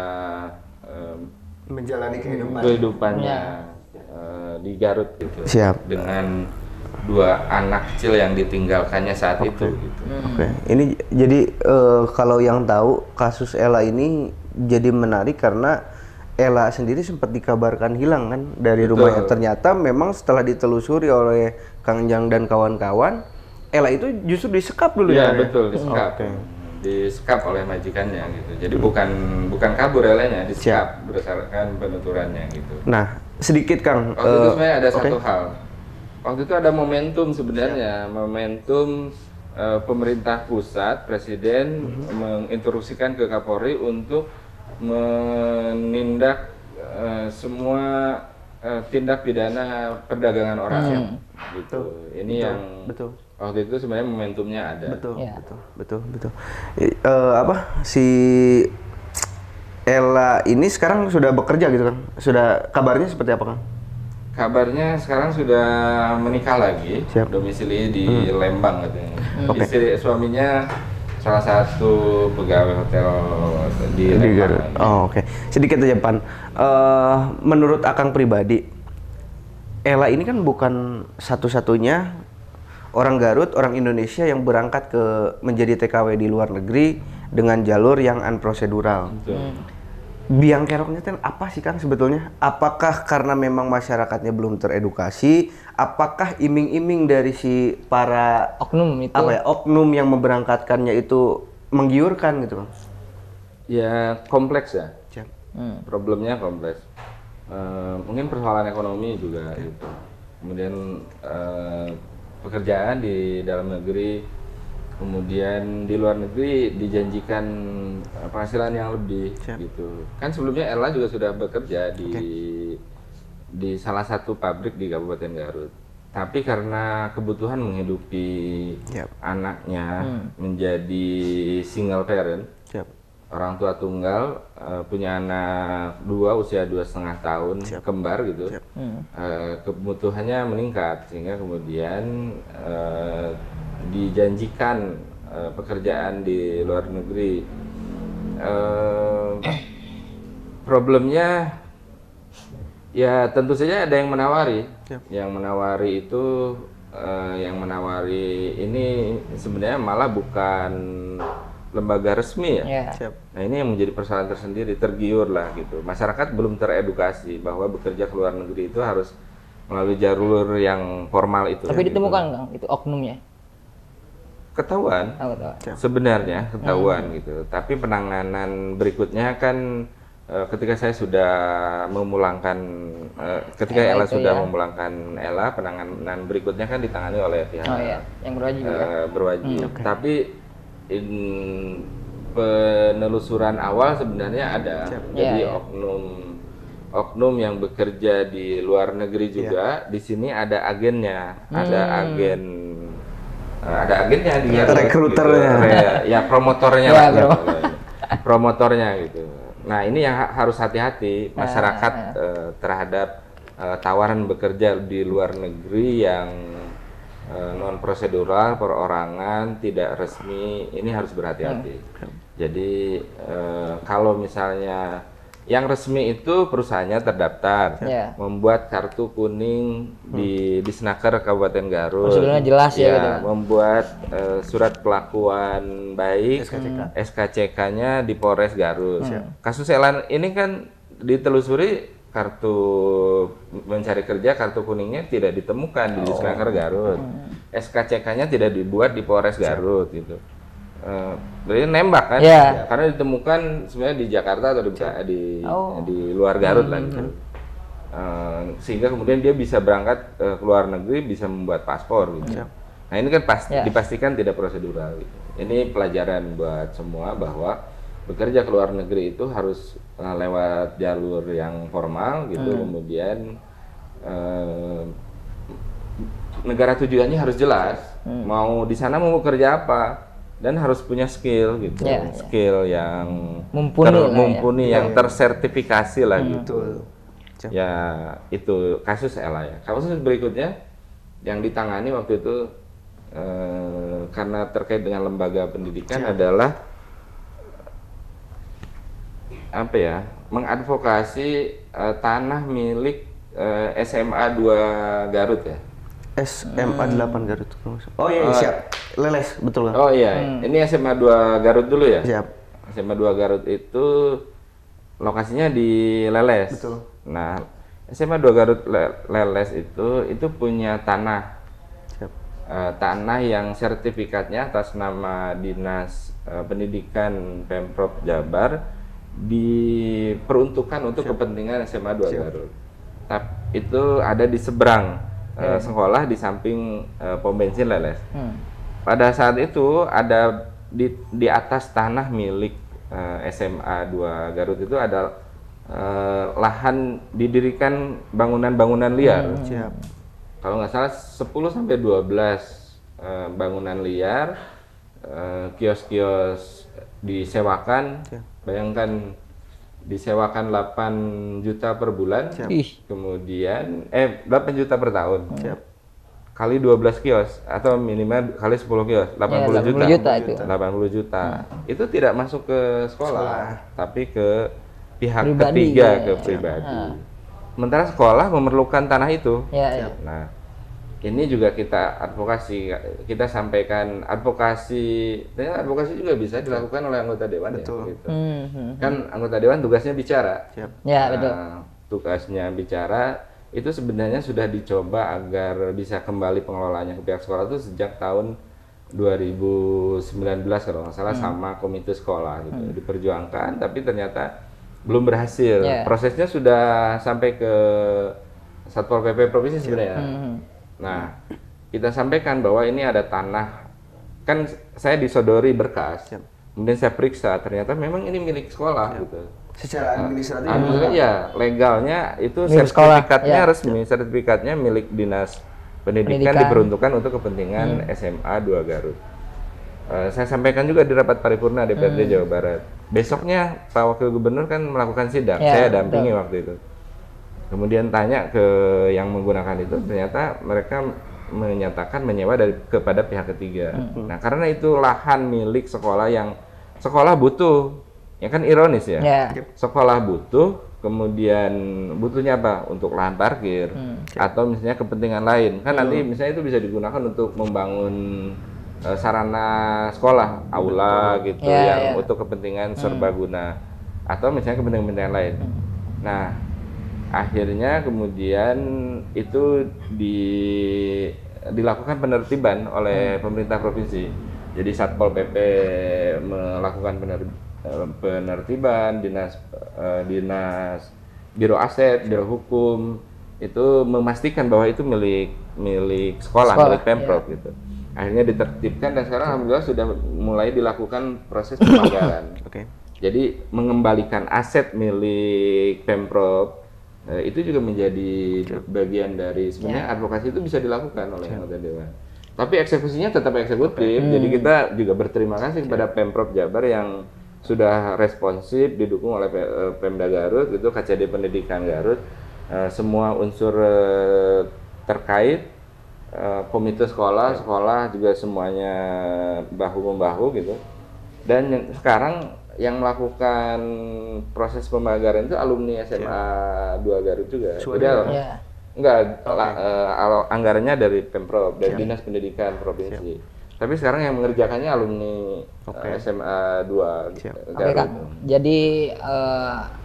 menjalani kehidupannya di Garut gitu. Siap. Dengan 2 anak kecil yang ditinggalkannya saat itu gitu. Oke. Ini jadi kalau yang tahu kasus Ella ini jadi menarik karena Ella sendiri sempat dikabarkan hilang kan dari rumahnya. Ternyata memang setelah ditelusuri oleh Kang Jang dan kawan-kawan, Ella itu justru disekap dulu ya? Iya betul, disekap. Disekap oleh majikannya gitu. Jadi bukan kabur Ellanya, disekap berdasarkan penuturannya gitu. Nah, sedikit Kang. Waktu itu sebenarnya ada satu hal. Waktu itu ada momentum sebenarnya, momentum pemerintah pusat, presiden menginstruksikan ke Kapolri untuk menindak semua tindak pidana perdagangan orang gitu. Ini yang waktu itu sebenarnya momentumnya ada. Betul. Si Ella ini sekarang sudah bekerja gitu kan? Sudah, kabarnya seperti apa Kang? Kabarnya sekarang sudah menikah lagi, domisili di Lembang katanya. Istri suaminya salah satu pegawai hotel di Garut. Oke. Sedikit aja Pan. Menurut Akang pribadi, Ella ini kan bukan satu-satunya orang Garut, orang Indonesia yang berangkat menjadi TKW di luar negeri dengan jalur yang unprosedural. Biang keroknya kan apa sih Kang sebetulnya? Apakah karena memang masyarakatnya belum teredukasi? Apakah iming-iming dari si para oknum itu? Oknum yang memberangkatkannya itu menggiurkan gitu Kang? Ya kompleks ya. Problemnya kompleks. Mungkin persoalan ekonomi juga gitu. Kemudian pekerjaan di dalam negeri, kemudian di luar negeri dijanjikan penghasilan yang lebih gitu. Kan sebelumnya Ella juga sudah bekerja di salah satu pabrik di Kabupaten Garut. Tapi karena kebutuhan menghidupi anaknya menjadi single parent, orang tua tunggal, punya anak 2 usia 2,5 tahun, kembar gitu, kebutuhannya meningkat sehingga kemudian dijanjikan pekerjaan di luar negeri. Problemnya ya tentu saja ada yang menawari. Yang menawari ini sebenarnya malah bukan lembaga resmi ya. Nah ini yang menjadi persoalan tersendiri, tergiur lah gitu. Masyarakat belum teredukasi bahwa bekerja ke luar negeri itu harus melalui jalur yang formal itu. Tapi ditemukan Kang, itu oknumnya? Ketahuan, sebenarnya ketahuan gitu. Tapi penanganan berikutnya kan ketika saya sudah memulangkan, ketika Ella sudah memulangkan Ella, penanganan berikutnya kan ditangani oleh pihak yang berwajib. Berwajib. Tapi penelusuran awal sebenarnya ada. Jadi oknum yang bekerja di luar negeri juga di sini ada agennya, ada agennya di rekruternya, ya promotornya lah, promotornya gitu. Nah ini yang harus hati-hati masyarakat terhadap tawaran bekerja di luar negeri yang non prosedural, perorangan, tidak resmi, ini harus berhati-hati. Jadi kalau misalnya yang resmi itu perusahaannya terdaftar, membuat kartu kuning di Disnaker Kabupaten Garut, prosedurnya jelas ya, gitu. Membuat surat kelakuan baik, SKCK-nya di Polres Garut. Kasus Ella ini kan ditelusuri, kartu mencari kerja, kartu kuningnya tidak ditemukan di Disnaker Garut, SKCK-nya tidak dibuat di Polres Garut gitu. Berarti nembak kan, karena ditemukan sebenarnya di Jakarta atau di luar Garut lah gitu. Sehingga kemudian dia bisa berangkat ke luar negeri, bisa membuat paspor gitu. Nah ini kan dipastikan tidak prosedural gitu. Ini pelajaran buat semua bahwa bekerja ke luar negeri itu harus lewat jalur yang formal gitu. Kemudian negara tujuannya harus jelas, mau di sana mau bekerja apa, dan harus punya skill gitu, skill yang mumpuni, yang tersertifikasi lah gitu. Ya itu kasus Ella ya. Kasus berikutnya yang ditangani waktu itu karena terkait dengan lembaga pendidikan adalah apa ya, mengadvokasi tanah milik SMA 2 Garut ya. SMA 8 Garut. Oh iya, siap. Leles, betul kan? Oh iya, ini SMA 2 Garut dulu ya? Siap. SMA 2 Garut itu lokasinya di Leles. Betul. Nah, SMA 2 Garut Leles itu punya tanah. Siap. Tanah yang sertifikatnya atas nama Dinas Pendidikan Pemprov Jabar diperuntukkan untuk kepentingan SMA 2 Garut. Tapi itu ada di seberang sekolah di samping pom bensin Leles. Pada saat itu ada di atas tanah milik SMA 2 Garut itu ada lahan didirikan bangunan-bangunan liar. Siap. Kalau nggak salah 10 sampai 12 bangunan liar, kios-kios disewakan. Siap. Bayangkan disewakan 8 juta per bulan. Siap. Kemudian 8 juta per tahun. Siap. Kali 12 kios atau minimal kali 10 kios, 80 juta. 80 juta itu. 80 juta. Itu tidak masuk ke sekolah, tapi ke pihak Pribadi, ketiga, ya. ke pribadi. Sementara sekolah memerlukan tanah itu. Ya, ya. Nah, ini juga kita advokasi, kita sampaikan advokasi juga bisa dilakukan oleh anggota dewan. Betul. Ya, gitu. Kan anggota dewan tugasnya bicara. Siap. Ya, betul. Tugasnya bicara itu sebenarnya sudah dicoba agar bisa kembali pengelolaannya ke pihak sekolah itu sejak tahun 2019 kalau nggak salah sama komite sekolah gitu. Diperjuangkan tapi ternyata belum berhasil. Prosesnya sudah sampai ke Satpol PP provinsi sebenarnya. Nah, kita sampaikan bahwa ini ada tanah, kan saya disodori berkas, kemudian saya periksa, ternyata memang ini milik sekolah gitu. Secara administratif. Ya, legalnya itu Milik sekolah, sertifikatnya ya. resmi, sertifikatnya milik Dinas Pendidikan diperuntukkan untuk kepentingan SMA 2 Garut. Saya sampaikan juga di rapat paripurna DPRD Jawa Barat. Besoknya Pak Wakil Gubernur kan melakukan sidang, saya dampingi waktu itu. Kemudian tanya ke yang menggunakan itu, ternyata mereka menyatakan menyewa kepada pihak ketiga. Nah, karena itu lahan milik sekolah yang sekolah butuh, ya kan ironis ya. Sekolah butuh, kemudian butuhnya apa? Untuk lahan parkir atau misalnya kepentingan lain. Kan nanti misalnya itu bisa digunakan untuk membangun sarana sekolah, aula gitu, yang untuk kepentingan serbaguna atau misalnya kepentingan lain. Nah, akhirnya kemudian itu dilakukan penertiban oleh pemerintah provinsi. Jadi Satpol PP melakukan penertiban, dinas Biro Aset, Biro Hukum itu memastikan bahwa itu milik sekolah, milik Pemprov gitu. Akhirnya ditertibkan dan sekarang alhamdulillah sudah mulai dilakukan proses pemagaran. Jadi mengembalikan aset milik Pemprov itu juga menjadi bagian dari sebenarnya advokasi itu bisa dilakukan oleh anggota dewan. Tapi eksekusinya tetap eksekutif. Jadi kita juga berterima kasih kepada Pemprov Jabar yang sudah responsif, didukung oleh Pemda Garut, itu KCD Pendidikan Garut, semua unsur terkait, komite sekolah juga semuanya bahu-membahu gitu. Dan sekarang yang melakukan proses pemagaran itu alumni SMA 2 Garut juga. Jadi enggak, anggarannya dari Pemprov, dari Dinas Pendidikan Provinsi. Tapi sekarang yang mengerjakannya alumni SMA 2 Garut. Jadi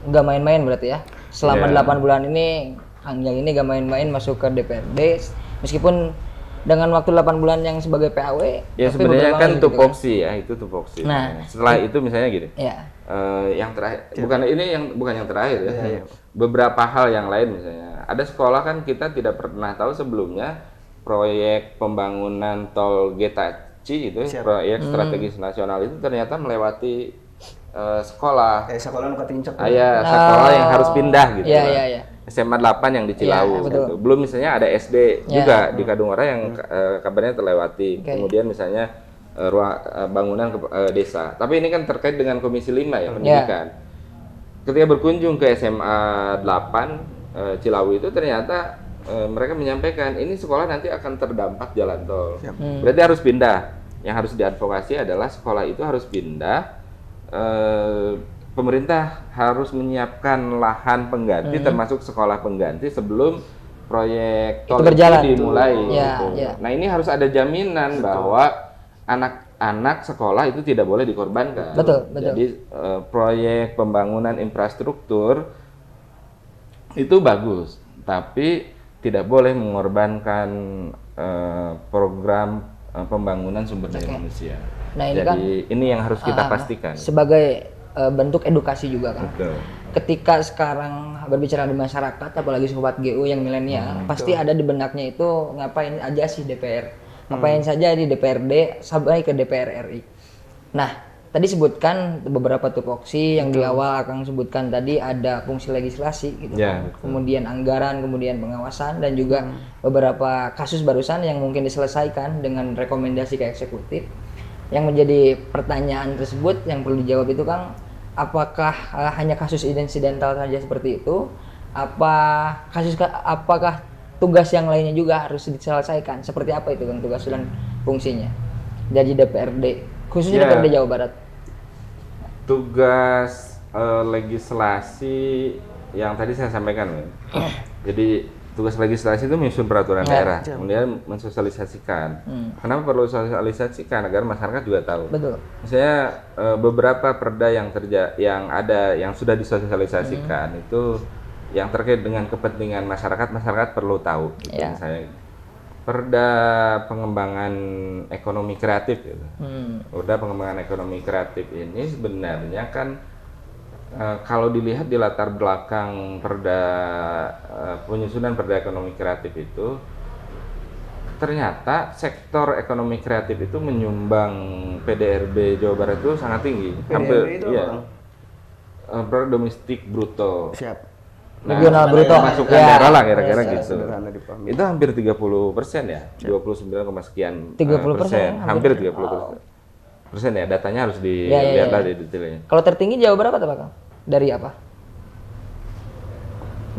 nggak main-main berarti ya? Selama 8 bulan ini, yang ini nggak main-main masuk ke DPRD, meskipun dengan waktu 8 bulan yang sebagai PAW. Ya sebenarnya kan tupoksi ya, itu tupoksi. Nah, setelah itu misalnya gini, yang terakhir, bukan yang terakhir ya. Beberapa hal yang lain misalnya, ada sekolah kan kita tidak pernah tahu sebelumnya proyek pembangunan tol Getaci itu, proyek strategis nasional itu ternyata melewati sekolah. Sekolah sekolah yang harus pindah gitu. SMA 8 yang di Cilawu gitu. Belum misalnya ada SD juga di Kadungora yang kabarnya terlewati. Kemudian misalnya bangunan desa. Tapi ini kan terkait dengan Komisi 5 ya, pendidikan. Ketika berkunjung ke SMA 8 Cilawu itu ternyata mereka menyampaikan ini sekolah nanti akan terdampak jalan tol. Berarti harus pindah. Yang harus diadvokasi adalah sekolah itu harus pindah. pemerintah harus menyiapkan lahan pengganti termasuk sekolah pengganti sebelum proyek tol itu dimulai. Ya, gitu. ya. Nah ini harus ada jaminan bahwa anak-anak sekolah itu tidak boleh dikorbankan. Betul. Jadi proyek pembangunan infrastruktur itu bagus, tapi tidak boleh mengorbankan program pembangunan sumber daya manusia. Nah ini Jadi ini yang harus kita pastikan. sebagai bentuk edukasi juga kan. Betul. Ketika sekarang berbicara di masyarakat, apalagi sobat GU yang milenial, pasti ada di benaknya itu ngapain aja sih DPR, ngapain saja di DPRD sampai ke DPR RI. Nah, tadi sebutkan beberapa tupoksi yang di awal Kang sebutkan tadi ada fungsi legislasi gitu, Ya, kemudian anggaran, kemudian pengawasan dan juga beberapa kasus barusan yang mungkin diselesaikan dengan rekomendasi ke eksekutif. Yang menjadi pertanyaan tersebut yang perlu dijawab itu Kang, apakah hanya kasus insidental saja seperti itu? Apakah tugas yang lainnya juga harus diselesaikan? Seperti apa itu Kang tugas dan fungsinya? Jadi DPRD, khususnya DPRD Jawa Barat. Tugas legislasi yang tadi saya sampaikan, jadi tugas legislasi itu menyusun peraturan daerah, kemudian mensosialisasikan. Kenapa perlu sosialisasikan? Agar masyarakat juga tahu. Betul. Misalnya beberapa perda yang yang sudah disosialisasikan itu yang terkait dengan kepentingan masyarakat perlu tahu. Gitu. Misalnya perda pengembangan ekonomi kreatif. Gitu. Perda pengembangan ekonomi kreatif ini sebenarnya kan kalau dilihat di latar belakang penyusunan perda ekonomi kreatif itu, ternyata sektor ekonomi kreatif itu menyumbang PDRB Jawa Barat itu sangat tinggi. PDRB itu apa? Produk domestik bruto. Siap. Regional bruto. Masukan daerah lah kira-kira gitu. Sederhana dipahami. Itu hampir 30% ya, 29, sekian 30%, hampir 30%. Ya, datanya harus dilihat lah di detailnya. Kalau tertinggi Jawa berapa tuh Pak Kang? Dari apa?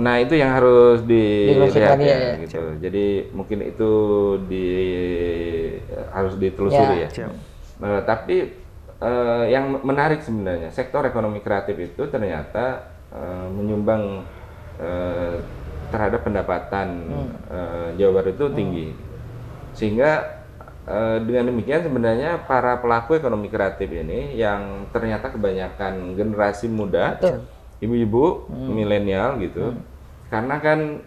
Nah itu yang harus dilihat lagi, ya, gitu. Jadi mungkin itu harus ditelusuri ya. Tapi yang menarik sebenarnya sektor ekonomi kreatif itu ternyata menyumbang terhadap pendapatan Jawa Barat itu tinggi, sehingga dengan demikian sebenarnya para pelaku ekonomi kreatif ini yang ternyata kebanyakan generasi muda, ibu-ibu, milenial gitu, karena kan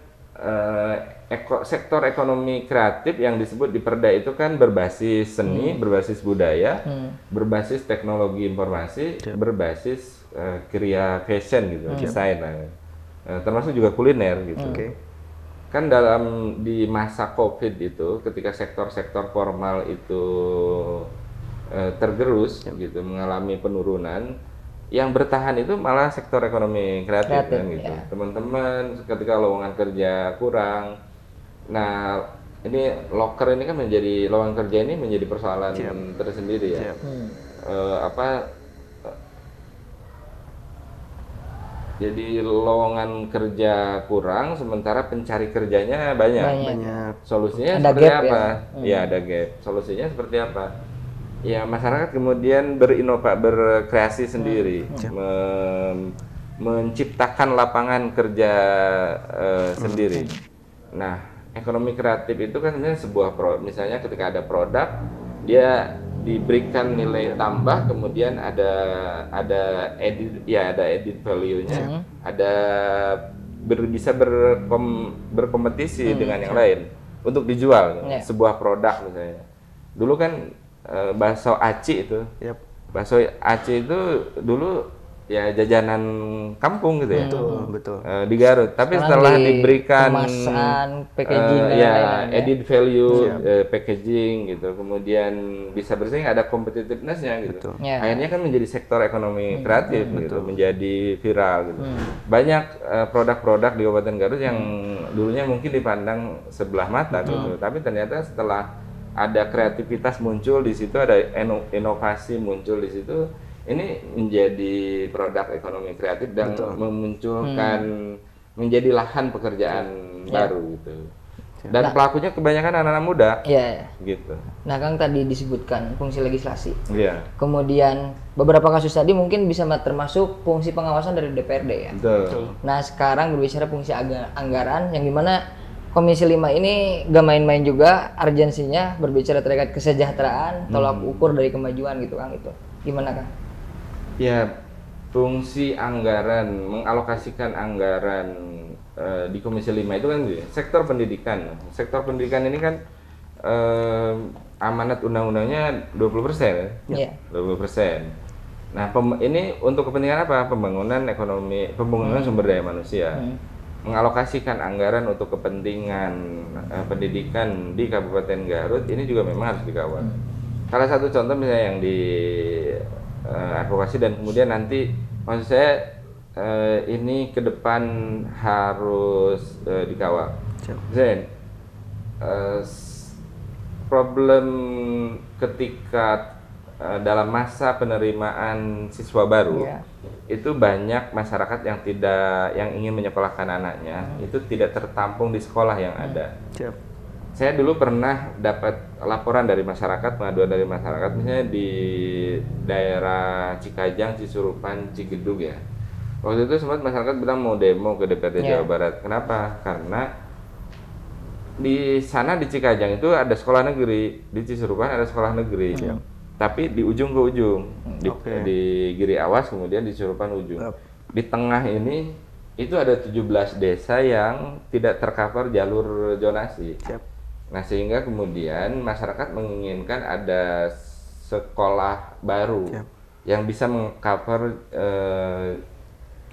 sektor ekonomi kreatif yang disebut di Perda itu kan berbasis seni, berbasis budaya, berbasis teknologi informasi, berbasis kriya fashion gitu, desain, termasuk juga kuliner gitu. Kan di masa COVID itu, ketika sektor-sektor formal itu tergerus gitu, mengalami penurunan, yang bertahan itu malah sektor ekonomi kreatif kan gitu. Teman-teman ketika lowongan kerja kurang, nah ini lowongan kerja ini menjadi persoalan tersendiri ya. Jadi lowongan kerja kurang, sementara pencari kerjanya banyak. Solusinya ada seperti gap, apa? Ya ada gap. Solusinya seperti apa? Ya masyarakat kemudian berkreasi sendiri, menciptakan lapangan kerja sendiri. Nah, ekonomi kreatif itu kan sebenarnya misalnya ketika ada produk, dia diberikan nilai tambah, kemudian ada added value-nya, bisa berkompetisi dengan yang lain untuk dijual sebuah produk misalnya. Dulu kan bakso aci itu, bakso aci itu dulu ya jajanan kampung gitu ya, betul. Di Garut. Tapi setelah diberikan kemasan, packaging, added value, packaging gitu, kemudian bisa bersaing, ada competitiveness-nya gitu. Akhirnya kan menjadi sektor ekonomi kreatif gitu, menjadi viral gitu. Banyak produk-produk di Kabupaten Garut yang dulunya mungkin dipandang sebelah mata gitu, tapi ternyata setelah ada kreativitas muncul di situ, ada inovasi muncul di situ, ini menjadi produk ekonomi kreatif dan memunculkan menjadi lahan pekerjaan baru gitu. Dan pelakunya kebanyakan anak-anak muda. Iya. Gitu. Nah, Kang tadi disebutkan fungsi legislasi. Iya. Kemudian beberapa kasus tadi mungkin bisa termasuk fungsi pengawasan dari DPRD ya. Betul. Nah, sekarang berbicara fungsi anggaran yang dimana Komisi 5 ini gak main-main juga urgensinya berbicara terkait kesejahteraan, tolak ukur dari kemajuan gitu Kang itu. Gimana Kang? Ya, fungsi anggaran, mengalokasikan anggaran di Komisi 5 itu kan sektor pendidikan. Sektor pendidikan ini kan amanat undang-undangnya 20%. Iya. 20%. Nah, ini untuk kepentingan apa? Pembangunan ekonomi, pembangunan sumber daya manusia. Mengalokasikan anggaran untuk kepentingan pendidikan di Kabupaten Garut ini juga memang harus dikawal. Salah satu contoh misalnya yang di advokasi dan kemudian nanti maksud saya ini ke depan harus dikawal. Zen, problem ketika dalam masa penerimaan siswa baru itu banyak masyarakat yang ingin menyekolahkan anaknya itu tidak tertampung di sekolah yang ada. Saya dulu pernah dapat laporan dari masyarakat, pengaduan dari masyarakat misalnya di daerah Cikajang, Cisurupan, Cigedug ya. Waktu itu sempat masyarakat bilang mau demo ke DPRD Jawa Barat. Kenapa? Karena di sana di Cikajang itu ada sekolah negeri, di Cisurupan ada sekolah negeri. Tapi di ujung ke ujung, di Giri Awas kemudian di Cisurupan ujung. Di tengah ini itu ada 17 desa yang tidak tercover jalur zonasi. Nah, sehingga kemudian masyarakat menginginkan ada sekolah baru yang bisa mengcover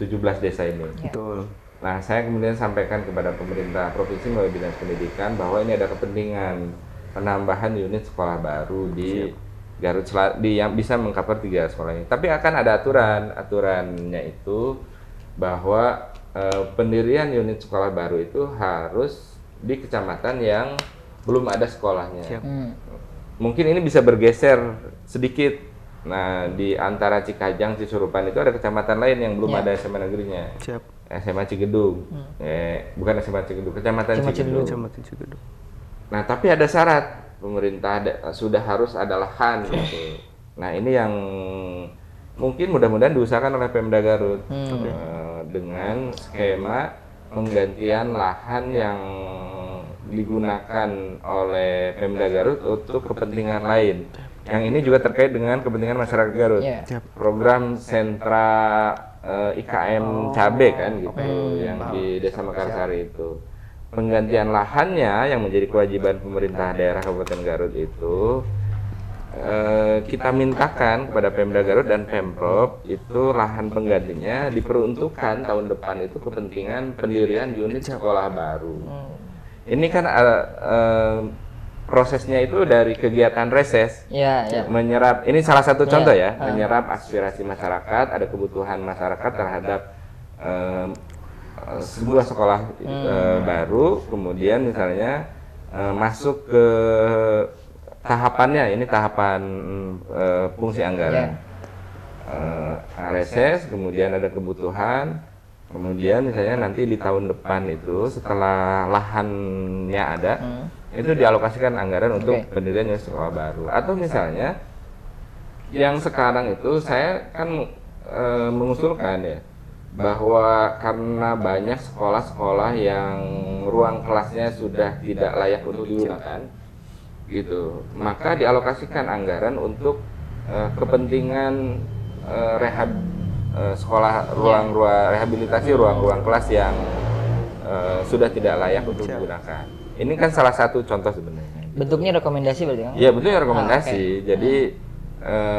17 desa ini. Betul. Nah, saya kemudian sampaikan kepada pemerintah provinsi melalui dinas pendidikan bahwa ini ada kepentingan penambahan unit sekolah baru di Garut yang bisa mengcover 3 sekolah ini. Tapi akan ada aturannya itu bahwa pendirian unit sekolah baru itu harus di kecamatan yang belum ada sekolahnya. Mungkin ini bisa bergeser sedikit. Nah, di antara Cikajang, Cisurupan itu ada kecamatan lain yang belum ada SMA negerinya. SMA Cigedug. Bukan SMA Cigedug, kecamatan Cigedug. Nah, tapi ada syarat. Pemerintah sudah harus ada lahan gitu. Nah, ini yang mungkin mudah-mudahan diusahakan oleh Pemda Garut dengan skema penggantian lahan yang digunakan oleh Pemda Garut untuk kepentingan lain. Yang ini juga terkait dengan kepentingan masyarakat Garut. Program sentra IKM Cabe kan gitu, yang di Desa Mekarsari itu. Penggantian lahannya yang menjadi kewajiban pemerintah daerah Kabupaten Garut itu kita mintakan kepada Pemda Garut dan Pemprov itu lahan penggantinya diperuntukkan tahun depan itu kepentingan pendirian unit sekolah baru. Ini kan prosesnya itu dari kegiatan reses, menyerap. Ini salah satu contoh ya, menyerap aspirasi masyarakat, ada kebutuhan masyarakat terhadap sebuah sekolah baru, kemudian misalnya masuk ke tahapannya, ini tahapan fungsi anggaran, reses, kemudian ada kebutuhan, kemudian misalnya nanti di tahun depan itu setelah lahannya ada, itu dialokasikan anggaran untuk pendirian sekolah baru. Atau misalnya yang sekarang itu saya kan mengusulkan ya, bahwa karena banyak sekolah-sekolah yang ruang kelasnya sudah tidak layak untuk digunakan gitu, maka dialokasikan anggaran untuk kepentingan sekolah rehabilitasi ruang-ruang kelas yang sudah tidak layak untuk digunakan. Ini kan salah satu contoh sebenarnya. Bentuknya rekomendasi berarti kan? Iya, bentuknya rekomendasi. Jadi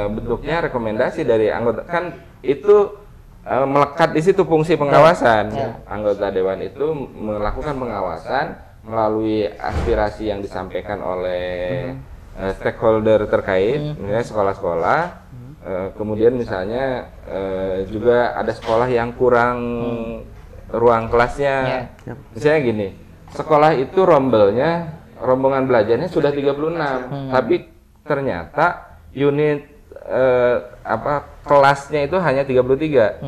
bentuknya rekomendasi dari anggota, kan itu melekat di situ fungsi pengawasan. Anggota dewan itu melakukan pengawasan melalui aspirasi yang disampaikan oleh stakeholder terkait, misalnya sekolah-sekolah. Kemudian misalnya juga ada sekolah yang kurang ruang kelasnya. Misalnya gini, sekolah itu rombongan belajarnya sudah 36, tapi ternyata unit kelasnya itu hanya 33.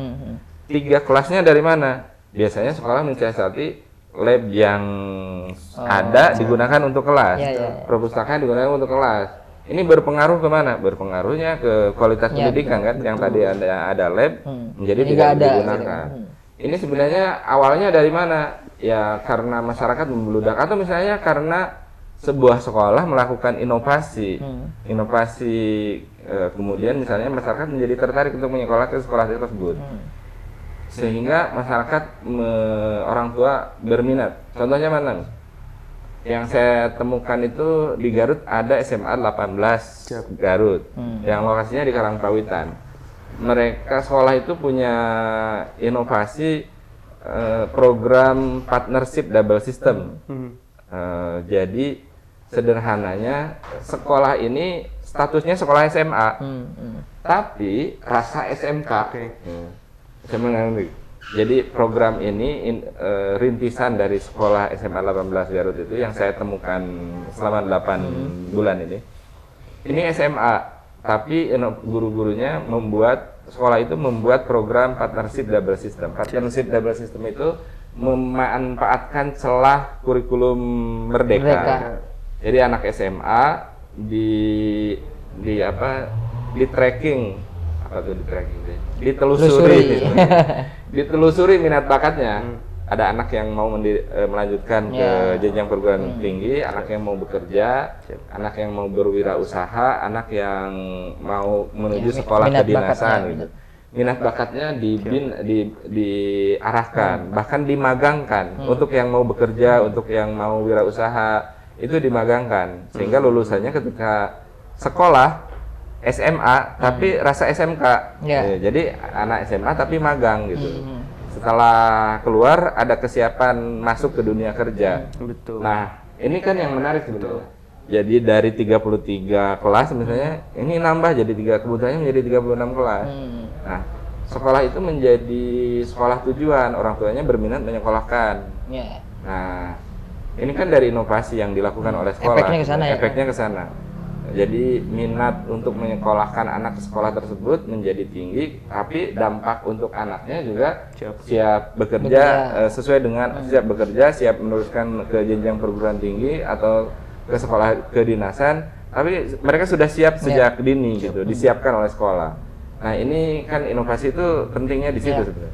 3 kelasnya dari mana? Biasanya sekolah mensiasati lab yang ada digunakan untuk kelas, Iya, iya. perpustakaan digunakan untuk kelas. Ini berpengaruh kemana? Berpengaruhnya ke kualitas Iya, pendidikan kan, yang tadi ada lab menjadi Ini tidak nggak ada, digunakan. Ini sebenarnya awalnya dari mana? Ya karena masyarakat membludak atau misalnya karena sebuah sekolah melakukan inovasi, kemudian misalnya masyarakat menjadi tertarik untuk menyekolahkan sekolah tersebut, sehingga masyarakat orang tua berminat. Contohnya mana? Yang saya temukan itu di Garut ada SMA 18 Garut, yang lokasinya di Karangpawitan. Mereka sekolah itu punya inovasi program partnership double system. Jadi sederhananya sekolah ini statusnya sekolah SMA, tapi rasa SMK. Jadi program ini rintisan dari sekolah SMA 18 Garut itu yang saya temukan selama 8 bulan ini. Ini SMA, tapi guru-gurunya sekolah itu membuat program partnership double system. Partnership double system itu memanfaatkan celah kurikulum merdeka. Jadi anak SMA di tracking, ditelusuri ditelusuri minat bakatnya. Ada anak yang mau melanjutkan ke jenjang perguruan tinggi, anak yang mau bekerja, anak yang mau berwirausaha, anak yang mau menuju sekolah kedinasan gitu. Minat bakatnya diarahkan, bahkan dimagangkan untuk yang mau bekerja, untuk yang mau wirausaha, itu dimagangkan sehingga lulusannya ketika sekolah SMA tapi rasa SMK. Jadi anak SMA tapi magang gitu. Setelah keluar ada kesiapan masuk ke dunia kerja. Betul. Nah, ini kan yang menarik sebenarnya. Jadi dari 33 kelas misalnya, ini nambah jadi kebutuhannya menjadi 36 kelas. Nah, sekolah itu menjadi sekolah tujuan, orang tuanya berminat menyekolahkan. Nah, ini kan dari inovasi yang dilakukan oleh sekolah. Efeknya ke sana ya. Efeknya ke sana. Jadi minat untuk menyekolahkan anak ke sekolah tersebut menjadi tinggi, tapi dampak untuk anaknya juga siap bekerja sesuai dengan siap bekerja, siap meneruskan ke jenjang perguruan tinggi atau ke sekolah kedinasan, tapi mereka sudah siap sejak dini gitu, disiapkan oleh sekolah. Nah, ini kan inovasi itu pentingnya di situ sebenarnya.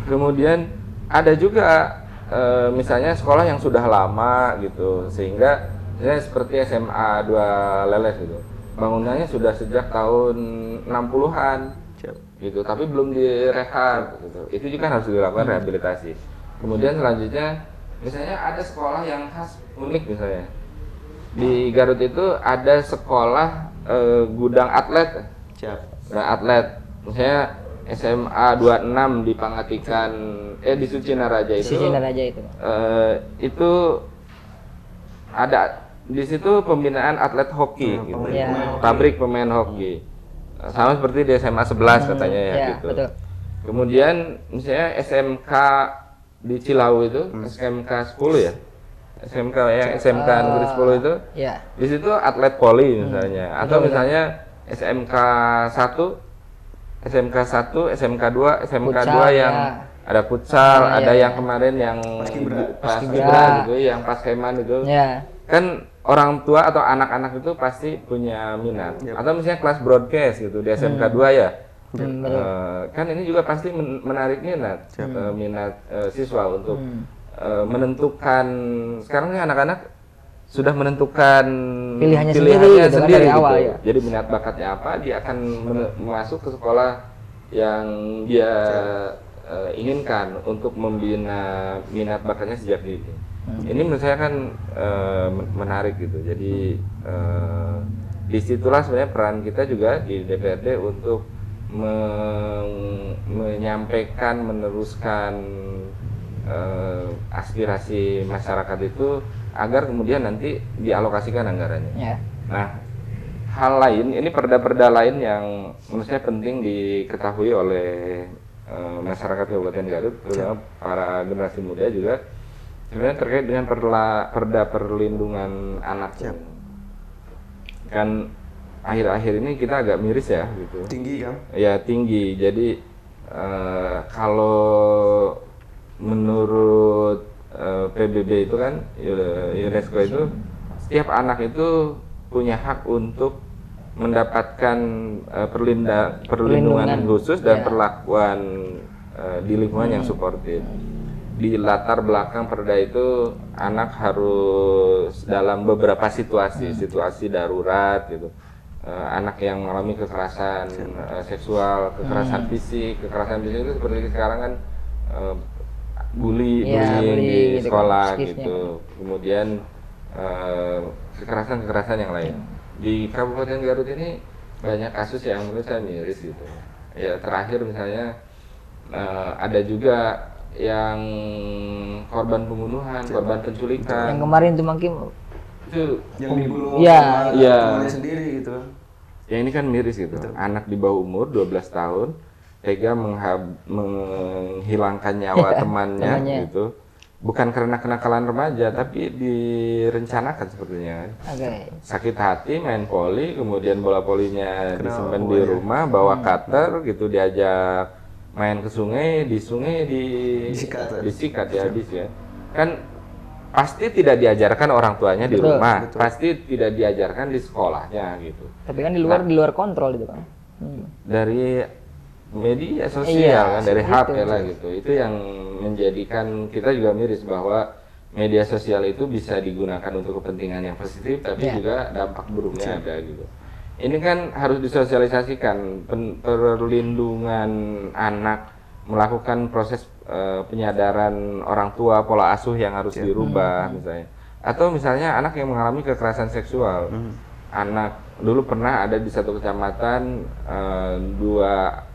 Kemudian ada juga misalnya sekolah yang sudah lama gitu, sehingga misalnya seperti SMA 2 Leles gitu, bangunannya sudah sejak tahun 60-an gitu, tapi belum direhab gitu. Itu juga harus dilakukan rehabilitasi. Kemudian selanjutnya misalnya ada sekolah yang khas unik, misalnya di Garut itu ada sekolah gudang atlet. Atlet misalnya SMA 26 di Pangatikan di Sucinaraja itu. Itu ada di situ pembinaan atlet hoki gitu. Pabrik pemain hoki. Sama seperti di SMA 11 katanya gitu. Betul. Kemudian misalnya SMK di Cilau itu, SMK 10 ya. SMK Negeri 10 itu. Di situ atlet voli misalnya, atau misalnya SMK 1, SMK 2, SMK 2 yang ada futsal, ada yang kemarin yang paskibra gitu, yang paskeman itu. Kan orang tua atau anak-anak itu pasti punya minat. Atau misalnya kelas broadcast gitu di SMK 2 ya. Kan ini juga pasti menarik minat siswa untuk menentukan. Sekarang nih anak-anak sudah menentukan pilihannya sendiri dari awal ya. Jadi minat bakatnya apa, dia akan masuk ke sekolah yang dia inginkan untuk membina minat bakatnya sejak dini. Ini menurut saya kan menarik gitu. Jadi disitulah sebenarnya peran kita juga di DPRD untuk menyampaikan, meneruskan aspirasi masyarakat itu agar kemudian nanti dialokasikan anggarannya. Nah, hal lain, ini perda-perda lain yang menurut saya penting diketahui oleh masyarakat Kabupaten Garut, terutama para generasi muda juga, sebenarnya terkait dengan perda perlindungan anak. Kan akhir-akhir ini kita agak miris ya gitu. Tinggi kan? Ya tinggi. Jadi kalau menurut PBB itu kan, UNESCO itu, setiap anak itu punya hak untuk mendapatkan perlindungan khusus dan perlakuan di lingkungan yang suportif. Di latar belakang perda itu anak harus dalam beberapa situasi darurat gitu. Anak yang mengalami kekerasan seksual, kekerasan fisik itu seperti sekarang kan bullying di gitu, sekolah skisnya. gitu. Kemudian kekerasan yang lain. Di Kabupaten Garut ini banyak kasus yang menurut saya miris gitu. Ya terakhir misalnya ada juga yang korban pembunuhan, korban penculikan. Yang kemarin tuh Mangkim Itu Yang dibunuh Iya. temannya sendiri gitu. ya ini kan miris gitu. Anak di bawah umur 12 tahun tega menghilangkan nyawa temannya gitu. Bukan karena kenakalan remaja, tapi direncanakan sepertinya. Sakit hati, main poli, kemudian bola polinya disimpan di rumah, bawa cutter gitu, diajak main ke sungai, di sungai disikat ya habis ya. Kan pasti tidak diajarkan orang tuanya di rumah, pasti tidak diajarkan di sekolahnya gitu. Tapi kan di luar kontrol itu kan. Dari media sosial kan, dari HP lah gitu. Itu yang menjadikan kita juga miris bahwa media sosial itu bisa digunakan untuk kepentingan yang positif, tapi juga dampak buruknya ada gitu. Ini kan harus disosialisasikan perlindungan anak, melakukan proses penyadaran orang tua, pola asuh yang harus dirubah misalnya. Atau misalnya anak yang mengalami kekerasan seksual. Anak dulu pernah ada di satu kecamatan 2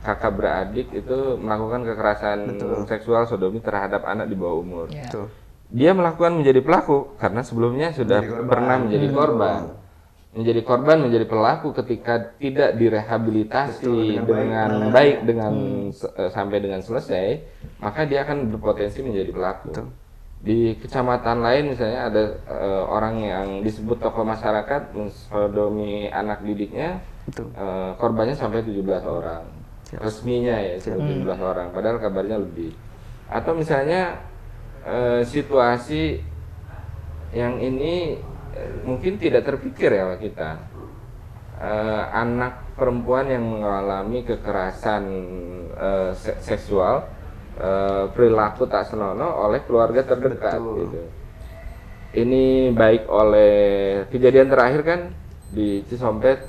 kakak beradik itu melakukan kekerasan seksual sodomi terhadap anak di bawah umur. Dia melakukan menjadi pelaku karena sebelumnya sudah pernah menjadi korban. Menjadi korban, menjadi pelaku ketika tidak direhabilitasi dengan baik sampai dengan selesai, maka dia akan berpotensi menjadi pelaku. Di kecamatan lain misalnya ada orang yang disebut tokoh masyarakat mensodomi anak didiknya, korbannya sampai 17 orang. Resminya ya 17 orang, padahal kabarnya lebih. Atau misalnya situasi yang ini mungkin tidak terpikir ya kita, anak perempuan yang mengalami kekerasan seksual, perilaku tak senonoh oleh keluarga terdekat gitu. Ini baik oleh kejadian terakhir kan di Cisompet,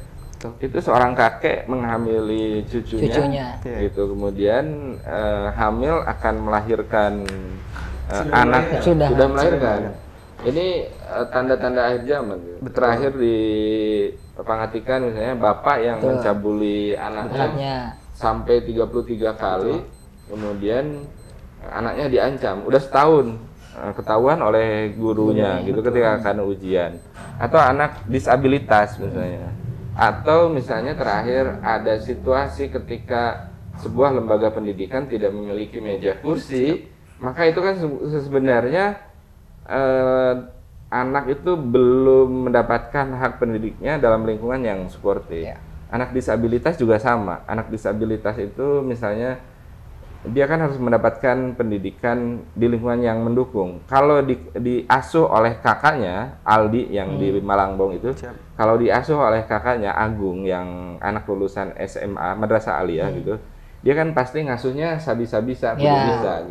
itu seorang kakek menghamili cucunya. Gitu, kemudian hamil akan melahirkan anak sudah melahirkan. Ini tanda-tanda akhir zaman. Terakhir di Pangatikan misalnya bapak yang mencabuli anaknya sampai 33 kali, kemudian anaknya diancam, udah setahun ketahuan oleh gurunya gitu ketika akan ujian. Atau anak disabilitas misalnya. Atau misalnya terakhir ada situasi ketika sebuah lembaga pendidikan tidak memiliki meja kursi, maka itu kan sebenarnya anak itu belum mendapatkan hak pendidiknya dalam lingkungan yang suportif. Anak disabilitas juga sama. Anak disabilitas itu misalnya dia kan harus mendapatkan pendidikan di lingkungan yang mendukung. Kalau diasuh oleh kakaknya Aldi yang di Malangbong itu, kalau diasuh oleh kakaknya Agung yang anak lulusan SMA Madrasah Aliyah gitu, dia kan pasti ngasuhnya bisa bisa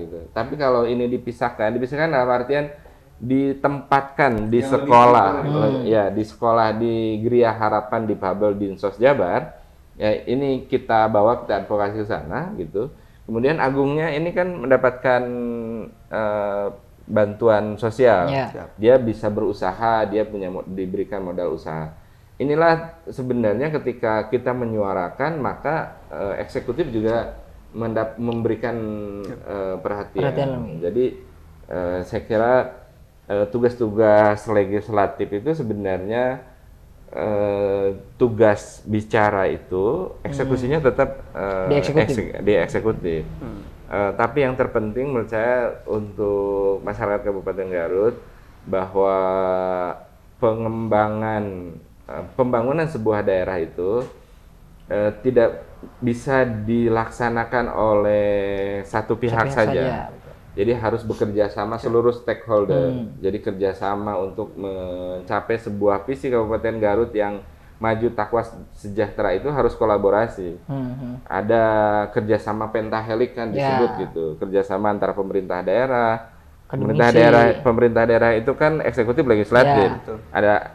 gitu. Tapi kalau ini dipisahkan dalam artian ditempatkan di sekolah, di sekolah di Gria Harapan di Pabel Dinsos Jabar, ya ini kita advokasi ke sana gitu. Kemudian Agungnya ini kan mendapatkan bantuan sosial, dia bisa berusaha, dia diberikan modal usaha. Inilah sebenarnya ketika kita menyuarakan, maka eksekutif juga memberikan perhatian. Jadi saya kira tugas-tugas legislatif itu sebenarnya tugas bicara itu, eksekusinya tetap di eksekutif. Tapi yang terpenting menurut saya untuk masyarakat Kabupaten Garut bahwa pembangunan sebuah daerah itu tidak bisa dilaksanakan oleh satu pihak saja. Jadi harus bekerja sama seluruh stakeholder. Jadi kerjasama untuk mencapai sebuah visi Kabupaten Garut yang maju takwa sejahtera itu harus kolaborasi. Ada kerjasama pentahelik kan disebut gitu, kerjasama antara pemerintah daerah, pemerintah daerah itu kan eksekutif legislatif.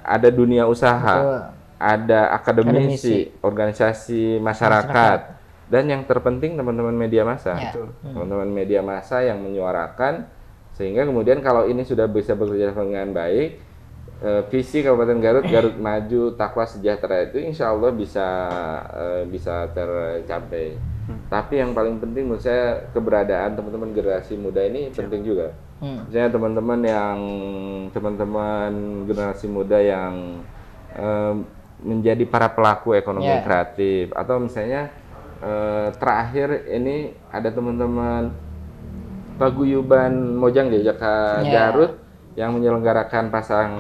Ada dunia usaha, ada akademisi, organisasi masyarakat. Dan yang terpenting teman-teman media massa, teman-teman media massa yang menyuarakan, sehingga kemudian kalau ini sudah bisa bekerja dengan baik, visi Kabupaten Garut, Garut Maju, Takwa Sejahtera itu insya Allah bisa tercapai. Tapi yang paling penting menurut saya keberadaan teman-teman generasi muda ini penting juga. Misalnya teman-teman generasi muda yang menjadi para pelaku ekonomi kreatif, atau misalnya terakhir ini ada teman-teman paguyuban Mojang Jajaka Garut yang menyelenggarakan pasang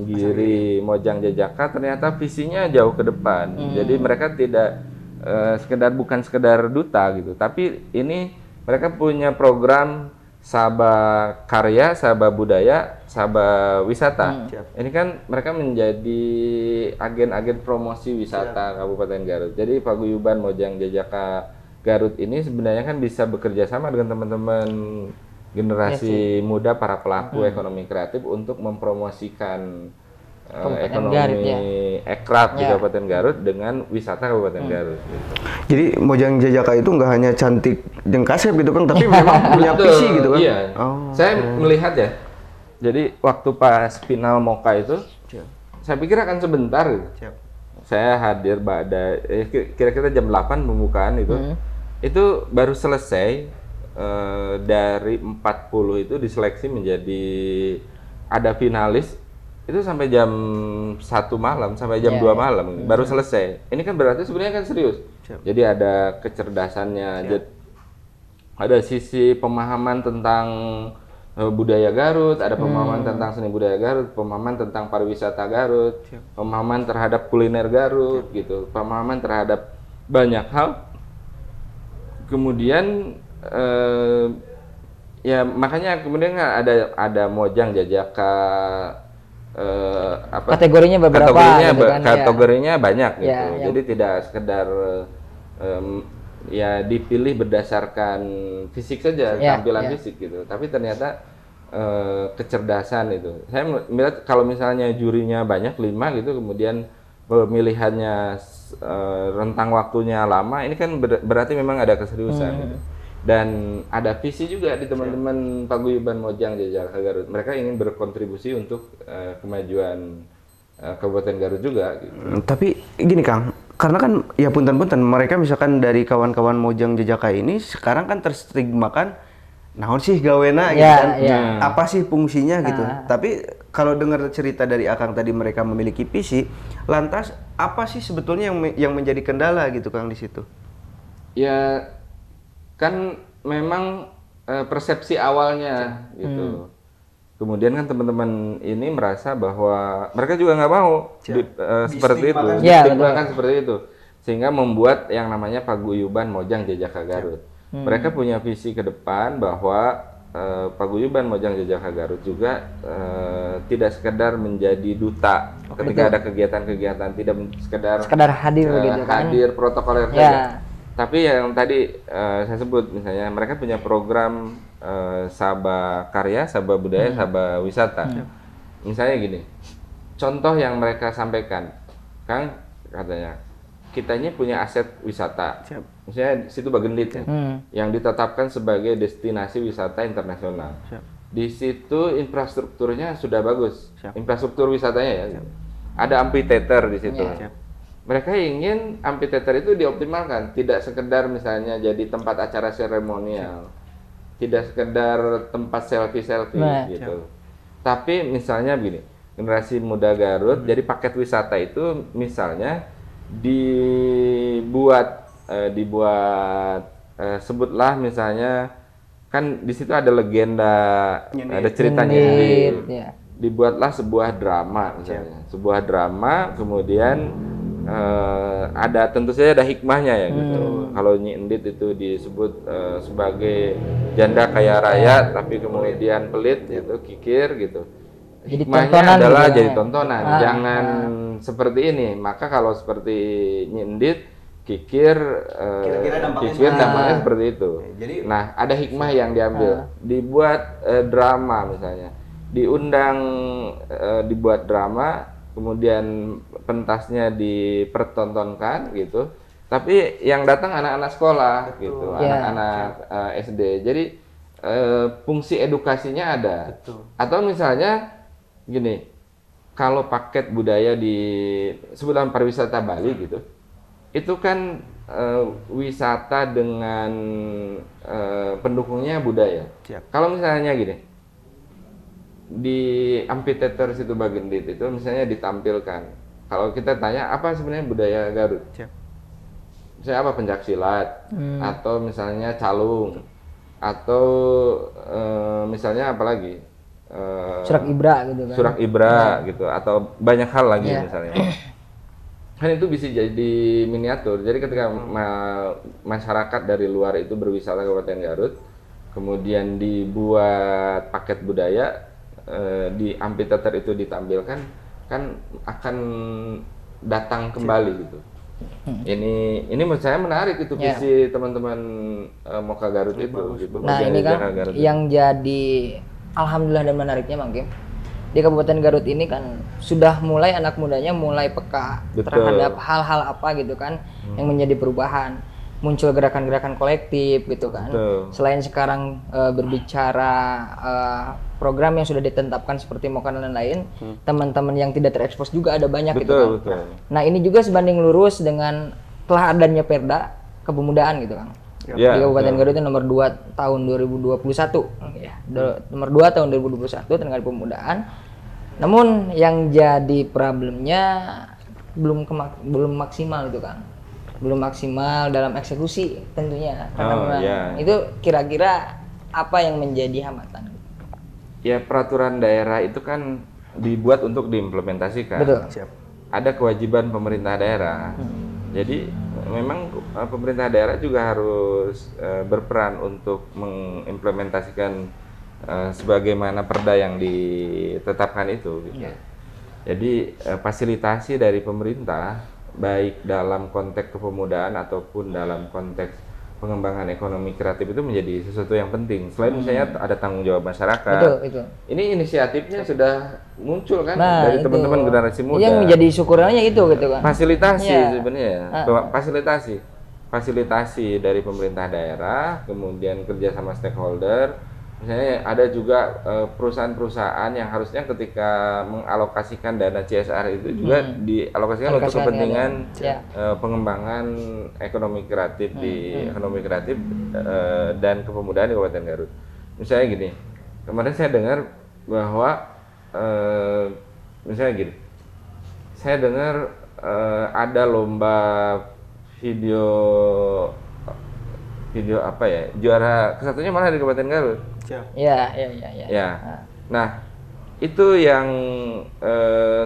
giri Mojang Jajaka, ternyata visinya jauh ke depan. Jadi mereka tidak bukan sekedar duta gitu, tapi ini mereka punya program Sabah Karya, Sabah Budaya, Sabah Wisata. Ini kan mereka menjadi agen-agen promosi wisata Kabupaten Garut. Jadi paguyuban Mojang Jajaka Garut ini sebenarnya kan bisa bekerja sama dengan teman-teman generasi muda, para pelaku ekonomi kreatif untuk mempromosikan ekonomi Garut, ekraf di Kabupaten Garut dengan wisata Kabupaten Garut. Gitu. Jadi Mojang Jajaka itu nggak hanya cantik jeung kasep gitu Kang, tapi memang punya visi gitu kan? Iya. Saya melihat ya. Jadi waktu pas final Moka itu, saya pikir akan sebentar gitu. Saya hadir pada kira-kira jam 8 pembukaan itu. Itu baru selesai dari 40 itu diseleksi menjadi ada finalis. Itu sampai jam 1 malam, sampai jam 2 malam baru selesai. Ini kan berarti sebenarnya kan serius. Jadi ada kecerdasannya, ada sisi pemahaman tentang budaya Garut, ada pemahaman tentang seni budaya Garut, pemahaman tentang pariwisata Garut, pemahaman terhadap kuliner Garut gitu, pemahaman terhadap banyak hal. Kemudian ya makanya kemudian ada Mojang Jajaka kategorinya beberapa gitu kan, kategorinya banyak gitu. Jadi tidak sekedar ya dipilih berdasarkan fisik saja, tampilan fisik gitu. Tapi ternyata kecerdasan itu. Saya melihat kalau misalnya jurinya banyak 5 gitu, kemudian pemilihannya rentang waktunya lama, ini kan berarti memang ada keseriusan gitu. Dan ada visi juga di teman-teman paguyuban Mojang Jajaka Garut. Mereka ingin berkontribusi untuk kemajuan Kabupaten Garut juga gitu. Tapi gini Kang, karena kan ya punten-punten mereka misalkan dari kawan-kawan Mojang Jajaka ini sekarang kan terstigmakan naon sih gawena gitu kan. Apa sih fungsinya gitu. Tapi kalau dengar cerita dari Akang tadi mereka memiliki visi, lantas apa sih sebetulnya yang menjadi kendala gitu Kang di situ? Ya kan memang persepsi awalnya gitu. Kemudian kan teman-teman ini merasa bahwa mereka juga nggak mau seperti itu, distigmakan seperti itu, sehingga membuat yang namanya paguyuban Mojang Jajaka Garut. Mereka punya visi ke depan bahwa paguyuban Mojang Jajaka Garut juga tidak sekedar menjadi duta ketika ada kegiatan-kegiatan, tidak sekedar hadir gitu kan. Hadir protokoler saja. Tapi yang tadi saya sebut misalnya mereka punya program Sabah Karya, Sabah Budaya, Sabah Wisata. Misalnya gini, contoh yang mereka sampaikan, Kang katanya, kita ini punya aset wisata. Misalnya situ Bagendit ya, yang ditetapkan sebagai destinasi wisata internasional. Di situ infrastrukturnya sudah bagus, infrastruktur wisatanya ya. Ada amphitheater di situ. Mereka ingin amphitheater itu dioptimalkan, tidak sekedar misalnya jadi tempat acara seremonial, tidak sekedar tempat selfie-selfie gitu. Tapi misalnya begini, generasi muda Garut, jadi paket wisata itu misalnya dibuat sebutlah misalnya kan di situ ada legenda, ada cerita nyindir. Dibuatlah sebuah drama misalnya, sebuah drama kemudian ada tentu saja ada hikmahnya ya gitu. Kalau Nyi Endit itu disebut sebagai janda kaya raya tapi kemudian pelit gitu, kikir gitu. Jadi Hikmahnya tontonan adalah gitu ya. jadi tontonan, jangan seperti ini. Maka kalau seperti nyindit, kikir, dampaknya seperti itu. Jadi, nah, ada hikmah yang diambil, dibuat drama misalnya, dibuat drama, kemudian pentasnya dipertontonkan gitu. Tapi yang datang anak-anak sekolah gitu, anak-anak SD. Jadi fungsi edukasinya ada. Atau misalnya gini, kalau paket budaya di sebutan pariwisata Bali gitu, itu kan wisata dengan pendukungnya budaya. Kalau misalnya gini, di amphitheater situ Bagendit itu misalnya ditampilkan, kalau kita tanya apa sebenarnya budaya Garut, misalnya apa, pencaksilat, atau misalnya calung, atau misalnya apa lagi, Surak Ibra gitu kan. Surak Ibra gitu, atau banyak hal lagi misalnya. Kan itu bisa jadi miniatur. Jadi ketika masyarakat dari luar itu berwisata ke Kabupaten Garut, kemudian dibuat paket budaya, di amphitheater itu ditampilkan, kan akan datang kembali gitu. Ini menurut saya menarik itu visi teman-teman Moka Garut itu gitu. Nah, ini kan yang jadi alhamdulillah dan menariknya Mang Kim, di Kabupaten Garut ini kan sudah mulai anak mudanya mulai peka terhadap hal-hal apa gitu kan yang menjadi perubahan, muncul gerakan-gerakan kolektif gitu kan. Selain sekarang berbicara program yang sudah ditetapkan seperti Moka dan lain-lain, teman-teman yang tidak terekspos juga ada banyak gitu kan. Nah, ini juga sebanding lurus dengan telah adanya Perda Kepemudaan gitu kan. Di Kabupaten Garut itu nomor 2 tahun 2021 ya. Nomor 2 tahun 2021 tentang pemudaan. Namun yang jadi problemnya belum maksimal itu kan. Belum maksimal dalam eksekusi tentunya. Karena itu kira-kira apa yang menjadi hambatan? Ya, peraturan daerah itu kan dibuat untuk diimplementasikan. Betul. Ada kewajiban pemerintah daerah. Jadi memang pemerintah daerah juga harus berperan untuk mengimplementasikan sebagaimana perda yang ditetapkan itu. Gitu. Jadi fasilitasi dari pemerintah, baik dalam konteks kepemudaan ataupun dalam konteks pengembangan ekonomi kreatif, itu menjadi sesuatu yang penting. Selain misalnya ada tanggung jawab masyarakat. Betul. Ini inisiatifnya sudah muncul kan dari teman-teman generasi muda. Yang menjadi syukurannya itu gitu kan. Fasilitasi sebenarnya. Fasilitasi dari pemerintah daerah, kemudian kerja sama stakeholder. Misalnya ada juga perusahaan-perusahaan yang harusnya ketika mengalokasikan dana CSR itu juga dialokasikan untuk kepentingan pengembangan ekonomi kreatif dan kepemudaan di Kabupaten Garut. Misalnya gini, kemarin saya dengar bahwa misalnya gini, saya dengar ada lomba video apa ya, juara kesatunya malah di Kabupaten Garut. Ya. Nah, itu yang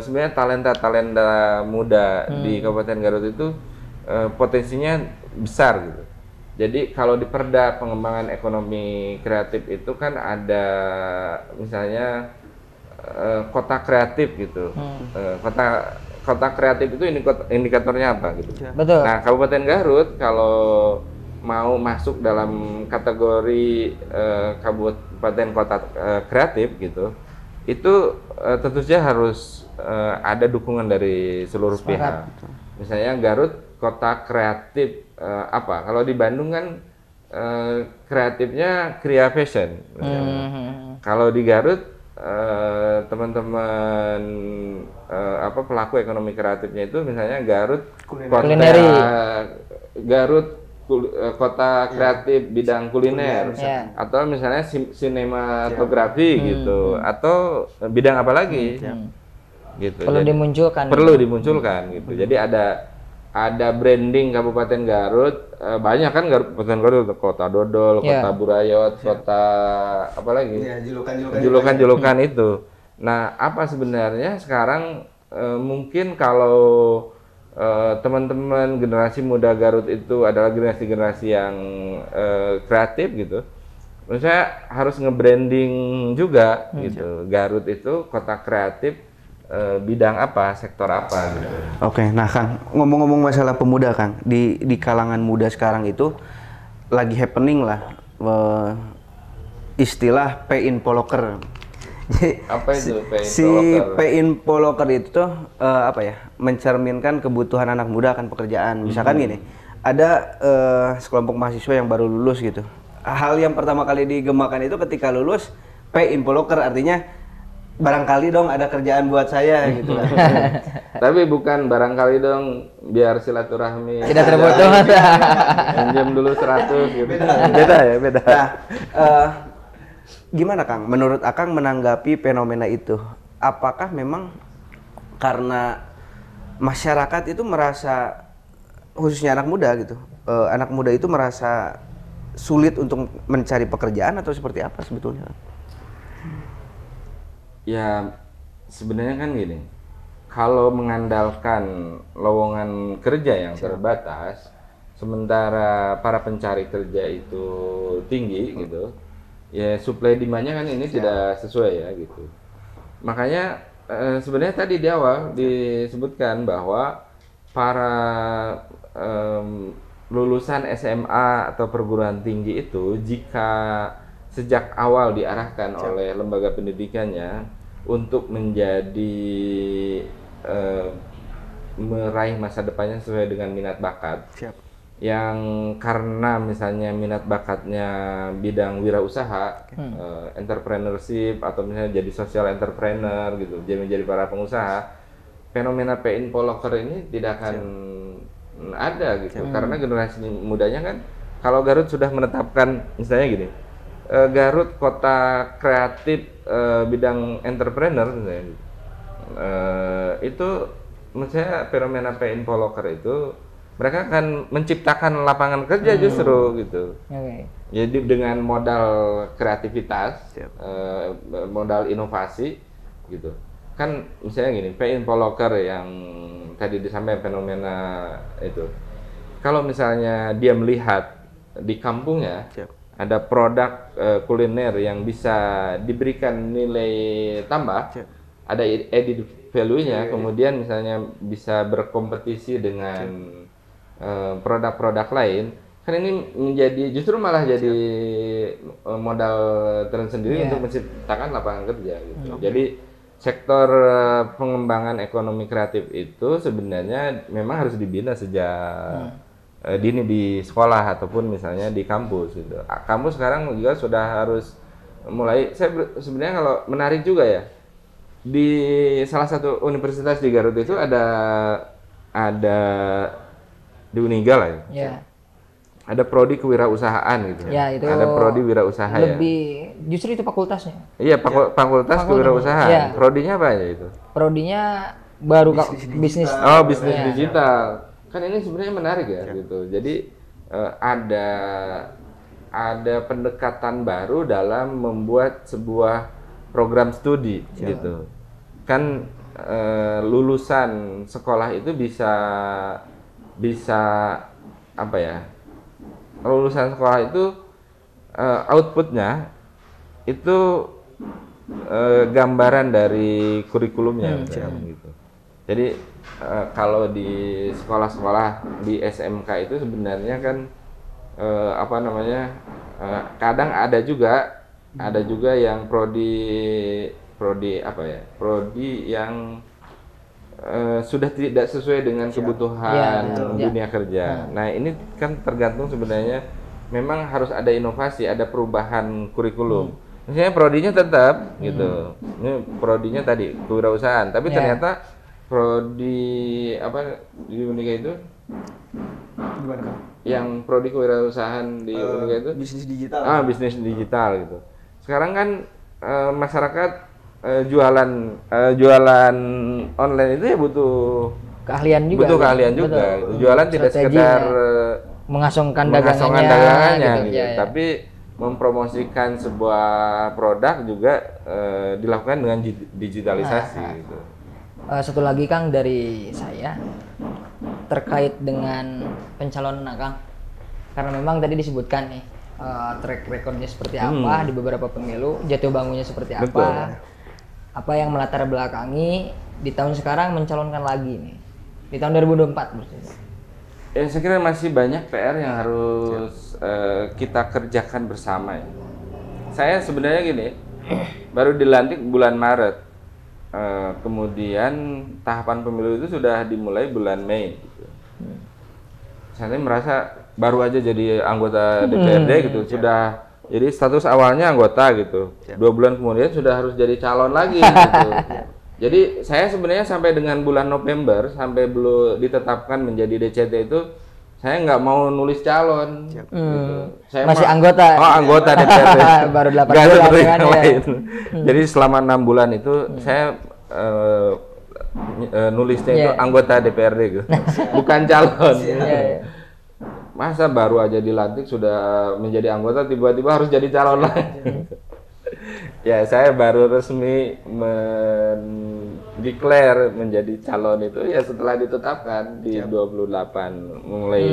sebenarnya talenta muda di Kabupaten Garut itu potensinya besar gitu. Jadi kalau di Perda Pengembangan Ekonomi Kreatif itu kan ada misalnya kota kreatif gitu. Kota kreatif itu indikatornya apa gitu. Betul. Nah, Kabupaten Garut kalau mau masuk dalam kategori kabupaten kota kreatif gitu, itu tentu saja harus ada dukungan dari seluruh pihak. Misalnya Garut kota kreatif apa? Kalau di Bandung kan kreatifnya Kria Fashion. Kalau di Garut teman-teman pelaku ekonomi kreatifnya itu misalnya Garut kota kreatif bidang kuliner, atau misalnya sinematografi gitu, atau bidang apa lagi gitu. Perlu dimunculkan gitu. Jadi ada branding Kabupaten Garut, banyak kan Kabupaten Garut, kota dodol, kota burayot, kota apa lagi, julukan itu. Nah, apa sebenarnya sekarang mungkin kalau teman-teman generasi muda Garut itu adalah generasi yang kreatif gitu, menurut saya harus nge-branding juga gitu. Garut itu kota kreatif bidang apa, sektor apa gitu. Oke, nah Kang, ngomong-ngomong masalah pemuda Kang, di kalangan muda sekarang itu lagi happening lah istilah pay in poloker. Apa itu pay in Si poloker? pay in poloker itu tuh apa ya? Mencerminkan kebutuhan anak muda akan pekerjaan. Misalkan gini, ada sekelompok mahasiswa yang baru lulus gitu. Hal yang pertama kali digemakan itu ketika lulus pay in poloker, artinya barangkali dong ada kerjaan buat saya gitu kan. Tapi bukan barangkali dong biar silaturahmi. Tidak terbutuh. Pinjam dulu 100 gitu. Beda ya, beda. Nah, gimana Kang? Menurut Akang menanggapi fenomena itu, apakah memang karena masyarakat itu merasa, khususnya anak muda gitu, anak muda itu merasa sulit untuk mencari pekerjaan atau seperti apa sebetulnya? Ya sebenarnya kan gini, kalau mengandalkan lowongan kerja yang terbatas, sementara para pencari kerja itu tinggi gitu, ya supply demand-nya kan ini tidak sesuai ya gitu. Makanya sebenarnya tadi di awal disebutkan bahwa para lulusan SMA atau perguruan tinggi itu jika sejak awal diarahkan oleh lembaga pendidikannya untuk menjadi meraih masa depannya sesuai dengan minat bakat. Yang karena misalnya minat bakatnya bidang wirausaha, entrepreneurship atau misalnya jadi social entrepreneur gitu, jadi menjadi para pengusaha, fenomena pay in poloker ini tidak akan ada gitu. Karena generasi mudanya kan, kalau Garut sudah menetapkan misalnya gini, Garut kota kreatif bidang entrepreneur misalnya gitu. Itu menurut saya fenomena pay in poloker itu mereka akan menciptakan lapangan kerja justru gitu. Jadi dengan modal kreativitas, modal inovasi gitu. Kan misalnya gini, pay in poloker yang tadi disampaikan fenomena itu. Kalau misalnya dia melihat di kampungnya ada produk kuliner yang bisa diberikan nilai tambah, ada added value-nya, kemudian misalnya bisa berkompetisi dengan produk-produk lain, kan ini menjadi justru malah jadi modal tersendiri untuk menciptakan lapangan kerja gitu. Jadi sektor pengembangan ekonomi kreatif itu sebenarnya memang harus dibina sejak dini di sekolah ataupun misalnya di kampus gitu. Kampus sekarang juga sudah harus mulai. Saya sebenarnya kalau menarik juga ya, di salah satu universitas di Garut itu ada di Uniga lah ya. Ada prodi kewirausahaan gitu. Ya, itu ada prodi wirausaha lebih, justru itu fakultasnya. Iya, fakultas kewirausahaan. Ya. Prodinya apa ya itu? Prodinya baru bisnis. Oh, bisnis digital. Kan ini sebenarnya menarik ya gitu. Jadi ada pendekatan baru dalam membuat sebuah program studi gitu. Kan lulusan sekolah itu bisa apa ya, lulusan sekolah itu outputnya itu gambaran dari kurikulumnya gitu. Jadi kalau di sekolah-sekolah di SMK itu sebenarnya kan apa namanya, kadang ada juga yang prodi apa ya, prodi yang sudah tidak sesuai dengan kebutuhan dunia kerja. Nah ini kan tergantung sebenarnya, memang harus ada inovasi, ada perubahan kurikulum. Misalnya prodinya tetap gitu, ini prodinya tadi kewirausahaan, tapi ternyata prodi apa di Unika itu? Gimana Kang? Yang prodi kewirausahaan di Unika itu? Bisnis digital. Bisnis digital gitu. Sekarang kan masyarakat jualan online itu ya butuh keahlian juga. Butuh keahlian juga. Gitu. Jualan tidak sekedar mengasongkan dagangannya gitu. Tapi mempromosikan sebuah produk juga dilakukan dengan digitalisasi gitu. Satu lagi Kang dari saya terkait dengan pencalonan Kang, karena memang tadi disebutkan nih track recordnya seperti apa di beberapa pemilu, jatuh bangunnya seperti apa, Betul. apa yang melatar belakangi di tahun sekarang mencalonkan lagi nih di tahun 2024 maksudnya. Ya, saya kira masih banyak PR yang harus kita kerjakan bersama ya. Saya sebenarnya gini, baru dilantik bulan Maret. Kemudian tahapan pemilu itu sudah dimulai bulan Mei gitu. Saya merasa baru aja jadi anggota DPRD gitu, sudah jadi status awalnya anggota gitu. 2 bulan kemudian sudah harus jadi calon lagi gitu. Jadi saya sebenarnya sampai dengan bulan November sampai belum ditetapkan menjadi DCT itu saya nggak mau nulis calon. Gitu. Saya Masih anggota. Oh, anggota DPRD. Baru 8 Nggak bulan seperti kan yang ya. lain. Jadi selama 6 bulan itu saya nulisnya itu anggota DPRD gitu. Bukan calon. Masa baru aja dilantik sudah menjadi anggota tiba-tiba harus jadi calon lagi. Ya, saya baru resmi mendeklar menjadi calon itu ya setelah ditetapkan di 28 mulai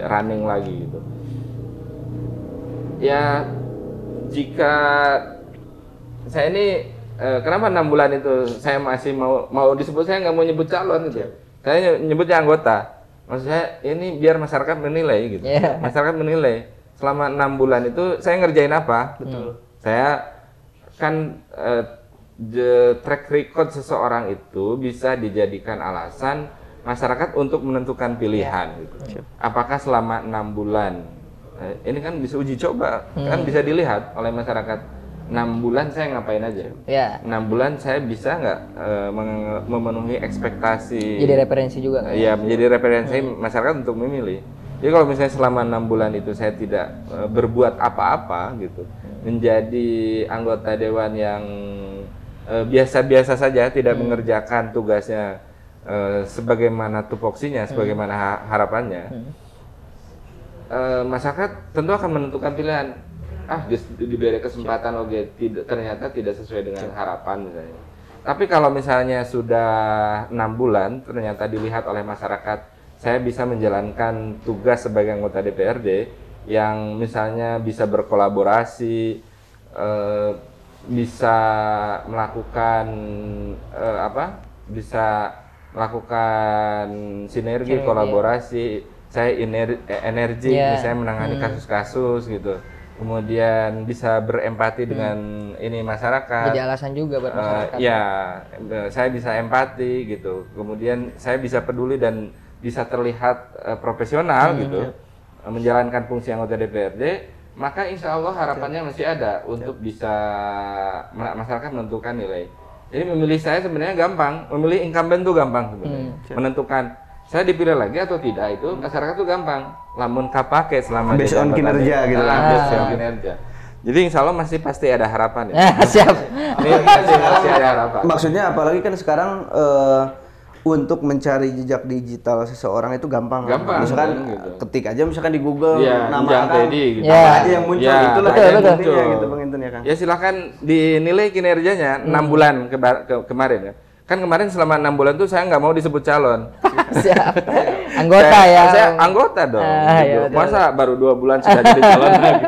running lagi gitu. Ya, jika saya ini kenapa 6 bulan itu saya masih mau disebut, saya nggak mau nyebut calon gitu. Saya nyebutnya anggota. Maksud saya ini biar masyarakat menilai gitu. Masyarakat menilai selama 6 bulan itu saya ngerjain apa. Betul. Saya kan track record seseorang itu bisa dijadikan alasan masyarakat untuk menentukan pilihan gitu. Apakah selama 6 bulan ini kan bisa uji coba, kan bisa dilihat oleh masyarakat 6 bulan saya ngapain aja. 6 bulan saya bisa nggak memenuhi ekspektasi. Jadi referensi juga. Iya, menjadi referensi masyarakat untuk memilih. Jadi kalau misalnya selama 6 bulan itu saya tidak berbuat apa-apa gitu, menjadi anggota dewan yang biasa-biasa saja, tidak mengerjakan tugasnya sebagaimana tupoksinya, sebagaimana harapannya, masyarakat tentu akan menentukan pilihan. Diberi kesempatan, oke, ternyata tidak sesuai dengan harapan misalnya. Tapi kalau misalnya sudah 6 bulan, ternyata dilihat oleh masyarakat, saya bisa menjalankan tugas sebagai anggota DPRD yang misalnya bisa berkolaborasi, bisa melakukan bisa melakukan sinergi, kolaborasi. Saya energi, misalnya menangani kasus-kasus gitu. Kemudian bisa berempati dengan ini masyarakat. Jadi alasan juga buat masyarakat. Ya, saya bisa empati gitu. Kemudian saya bisa peduli dan bisa terlihat profesional gitu, menjalankan fungsi anggota DPRD. Maka insya Allah harapannya masih ada untuk bisa masyarakat menentukan nilai. Jadi memilih saya sebenarnya gampang, memilih incumbent tuh gampang sebenarnya. Menentukan saya dipilih lagi atau tidak itu masyarakat tuh gampang. Lamun kapake selama based on kinerja gitu lah. Based on kinerja. Jadi insya Allah masih pasti ada harapan ya. Siap. Ini pasti ada harapan. Maksudnya apalagi kan sekarang untuk mencari jejak digital seseorang itu gampang. Misalkan gitu. ketik aja misalkan di Google nama Injang Akang, Teddy gitu. apa aja yang muncul itulah betul, yang betul. intinya gitu Bang Intun ya kan. Ya silakan dinilai kinerjanya 6 bulan kemarin ya. Kan kemarin selama 6 bulan tuh saya nggak mau disebut calon. Siap. Anggota Saya anggota dong. Gitu. Ya, Masa baru 2 bulan sudah jadi calon lagi.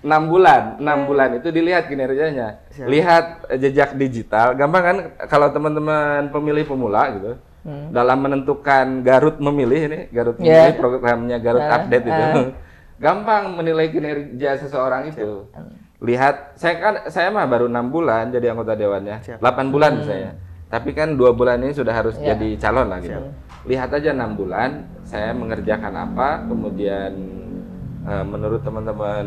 6 bulan itu dilihat kinerjanya. Lihat jejak digital. Gampang kan kalau teman-teman pemilih pemula gitu. Dalam menentukan Garut memilih ini, Garut memilih programnya Garut Update itu. Gampang menilai kinerja seseorang itu. Lihat, saya mah baru 6 bulan jadi anggota dewannya. 8 bulan misalnya. Tapi kan 2 bulan ini sudah harus jadi calon lah gitu. Lihat aja 6 bulan saya mengerjakan apa, kemudian menurut teman-teman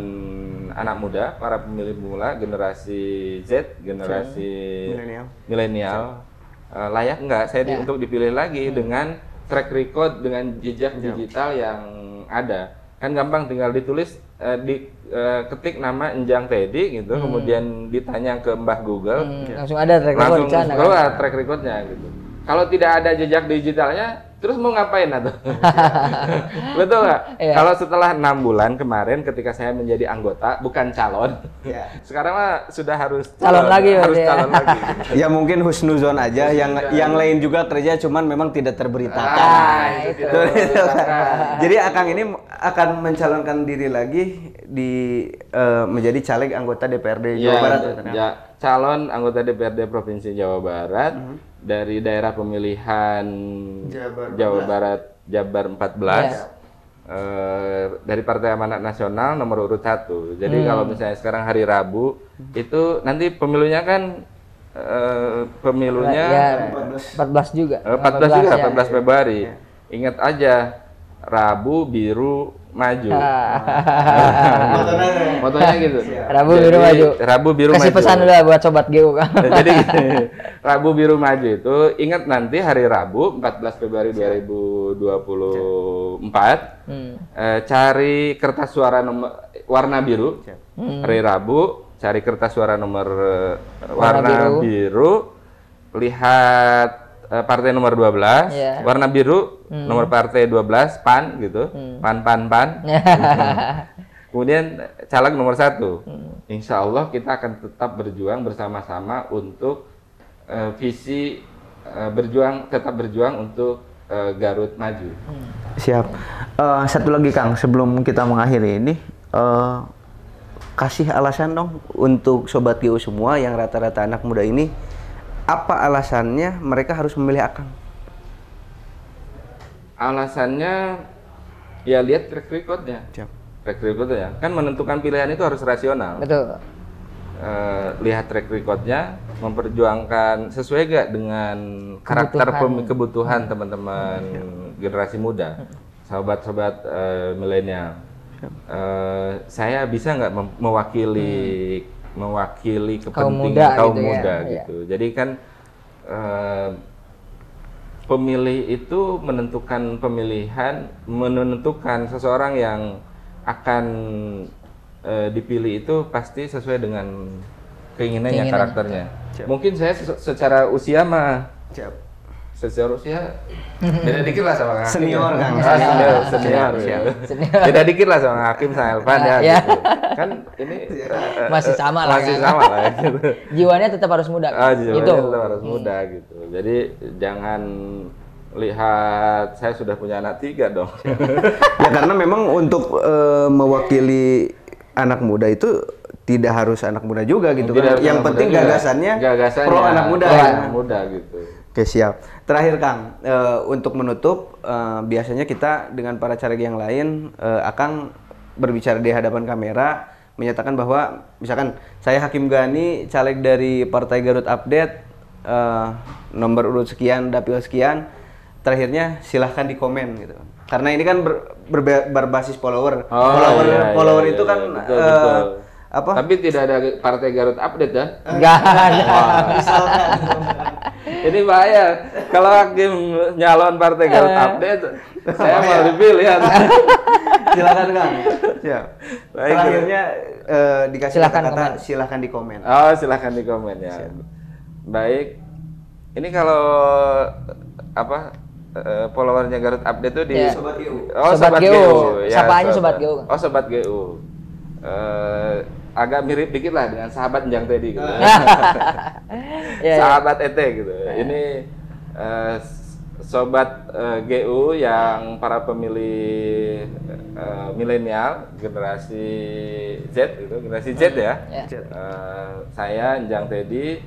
anak muda, para pemilih pemula, generasi Z, generasi milenial, layak nggak saya untuk dipilih lagi dengan track record, dengan jejak digital yang ada. Kan gampang tinggal ditulis, ketik nama Injang Teddy gitu, kemudian ditanya ke Mbah Google, langsung ada track record, langsung keluar track recordnya gitu. Kalau tidak ada jejak digitalnya, Terus mau ngapain atau? Betul nggak? Iya. Kalau setelah 6 bulan kemarin ketika saya menjadi anggota, bukan calon. Ya. Sekarang mah sudah harus Calon lagi, harus berarti ya. calon lagi. Ya mungkin husnuzon aja, yang lain juga kerja cuman memang tidak terberitakan. Ah, itu. Betul, itu kan. Jadi Akang ini akan mencalonkan diri lagi di menjadi caleg anggota DPRD Jawa Barat. Calon anggota DPRD Provinsi Jawa Barat dari daerah pemilihan Jawa Barat Jabar 14. Dari Partai Amanat Nasional nomor urut 1. Jadi kalau misalnya sekarang hari Rabu itu nanti pemilunya kan pemilunya Ya, 14 juga. 14 juga, ya. 14 Februari. Ingat aja, Rabu biru maju. Motonya gitu. Rabu Jadi, biru maju. Rabu biru Kasih maju. pesan dulu buat sobat GU kan. Jadi Rabu biru maju itu ingat nanti hari Rabu 14 Februari 2024 cari kertas suara nomor warna biru. Hari Rabu cari kertas suara nomor warna biru. Lihat partai nomor 12, warna biru nomor partai 12 PAN gitu. PAN. Kemudian caleg nomor 1. Insya Allah kita akan tetap berjuang bersama-sama untuk visi tetap berjuang untuk Garut maju. Siap. Satu lagi Kang, sebelum kita mengakhiri ini, kasih alasan dong untuk sobat GU semua yang rata-rata anak muda ini, apa alasannya mereka harus memilih Akang? Alasannya ya lihat track recordnya. Track recordnya kan menentukan pilihan itu harus rasional. Betul. Lihat track recordnya, memperjuangkan sesuai gak dengan karakter kebutuhan teman-teman generasi muda, sobat-sobat milenial. Saya bisa nggak mewakili kepentingan kaum muda gitu. Jadi kan pemilih itu menentukan seseorang yang akan dipilih itu pasti sesuai dengan keinginannya, karakternya. Mungkin saya secara usia mah secara usia beda dikit lah sama Kang Senior Kang. Senior. Beda dikit lah sama Hakim sama Elvan ya. Gitu. Kan ini masih sama lah. Masih sama lah gitu. Jiwanya tetap harus muda. Jiwanya tetap harus muda gitu. Jadi jangan lihat saya sudah punya anak 3 dong. Ya karena memang untuk mewakili anak muda itu tidak harus anak muda juga gitu kan. Yang penting gagasannya pro anak muda. Pro anak muda gitu. Oke, siap. Terakhir Kang, untuk menutup, biasanya kita dengan para caleg yang lain, Akang berbicara di hadapan kamera, menyatakan bahwa misalkan saya Hakim Gani, caleg dari Partai Garut Update, nomor urut sekian, dapil sekian, terakhirnya silahkan di komen gitu. Karena ini kan berbasis follower. Follower itu kan betul. apa? Tapi tidak ada Partai Garut Update ya? Enggak ada. Ini bahaya. Kalau Hakim nyalon Partai Garut Update, saya mau dipilih ya. Silakan Kang. Siap. Baik, Terakhirnya dikasih kata-kata silahkan di komen. Oh, silahkan di komen ya. Siap. Baik. Ini kalau apa followernya Garut Update itu di Sobat GU. Oh, Sobat GU. Ya, Sapaannya Sobat GU. Oh, Sobat GU. Agak mirip dikit lah dengan sahabat Njang Teddy gitu. Sahabat Ete gitu. Ini sobat GU yang para pemilih milenial generasi Z gitu, generasi Z ya. Saya Njang Teddy,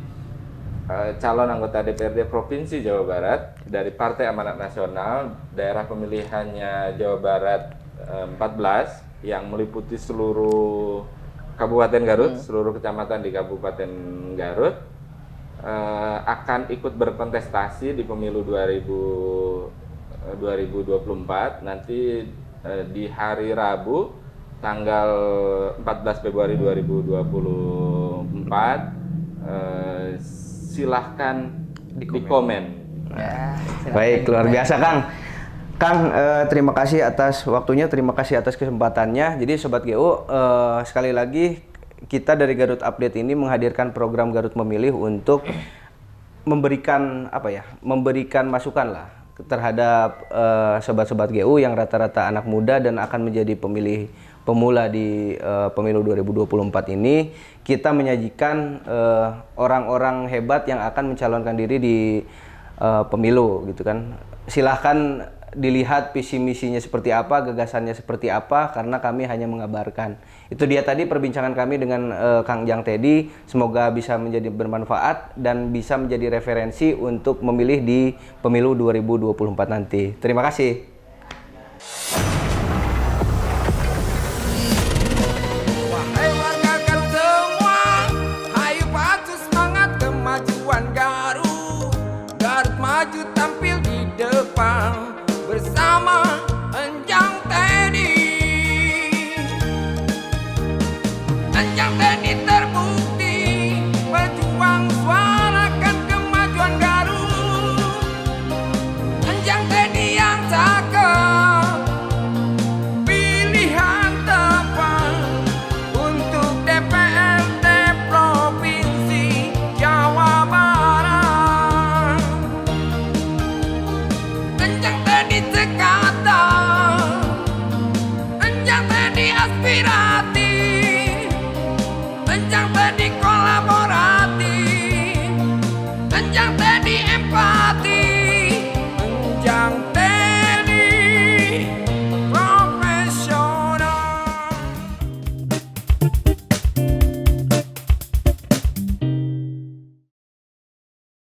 calon anggota DPRD Provinsi Jawa Barat dari Partai Amanat Nasional, daerah pemilihannya Jawa Barat 14 yang meliputi seluruh Kabupaten Garut, seluruh kecamatan di Kabupaten Garut, akan ikut berkontestasi di pemilu 2024 nanti di hari Rabu tanggal 14 Februari 2024. Silahkan di komen. Baik, luar biasa Kang. Kang, terima kasih atas waktunya, terima kasih atas kesempatannya. Jadi Sobat GU, sekali lagi kita dari Garut Update ini menghadirkan program Garut Memilih untuk memberikan memberikan masukan lah terhadap sobat-sobat GU yang rata-rata anak muda dan akan menjadi pemilih pemula di pemilu 2024 ini. Kita menyajikan orang-orang hebat yang akan mencalonkan diri di pemilu gitu kan. Silahkan dilihat visi misinya seperti apa, gagasannya seperti apa, karena kami hanya mengabarkan. Itu dia tadi perbincangan kami dengan Kang Jang Teddy. Semoga bisa menjadi bermanfaat dan bisa menjadi referensi untuk memilih di pemilu 2024 nanti. Terima kasih.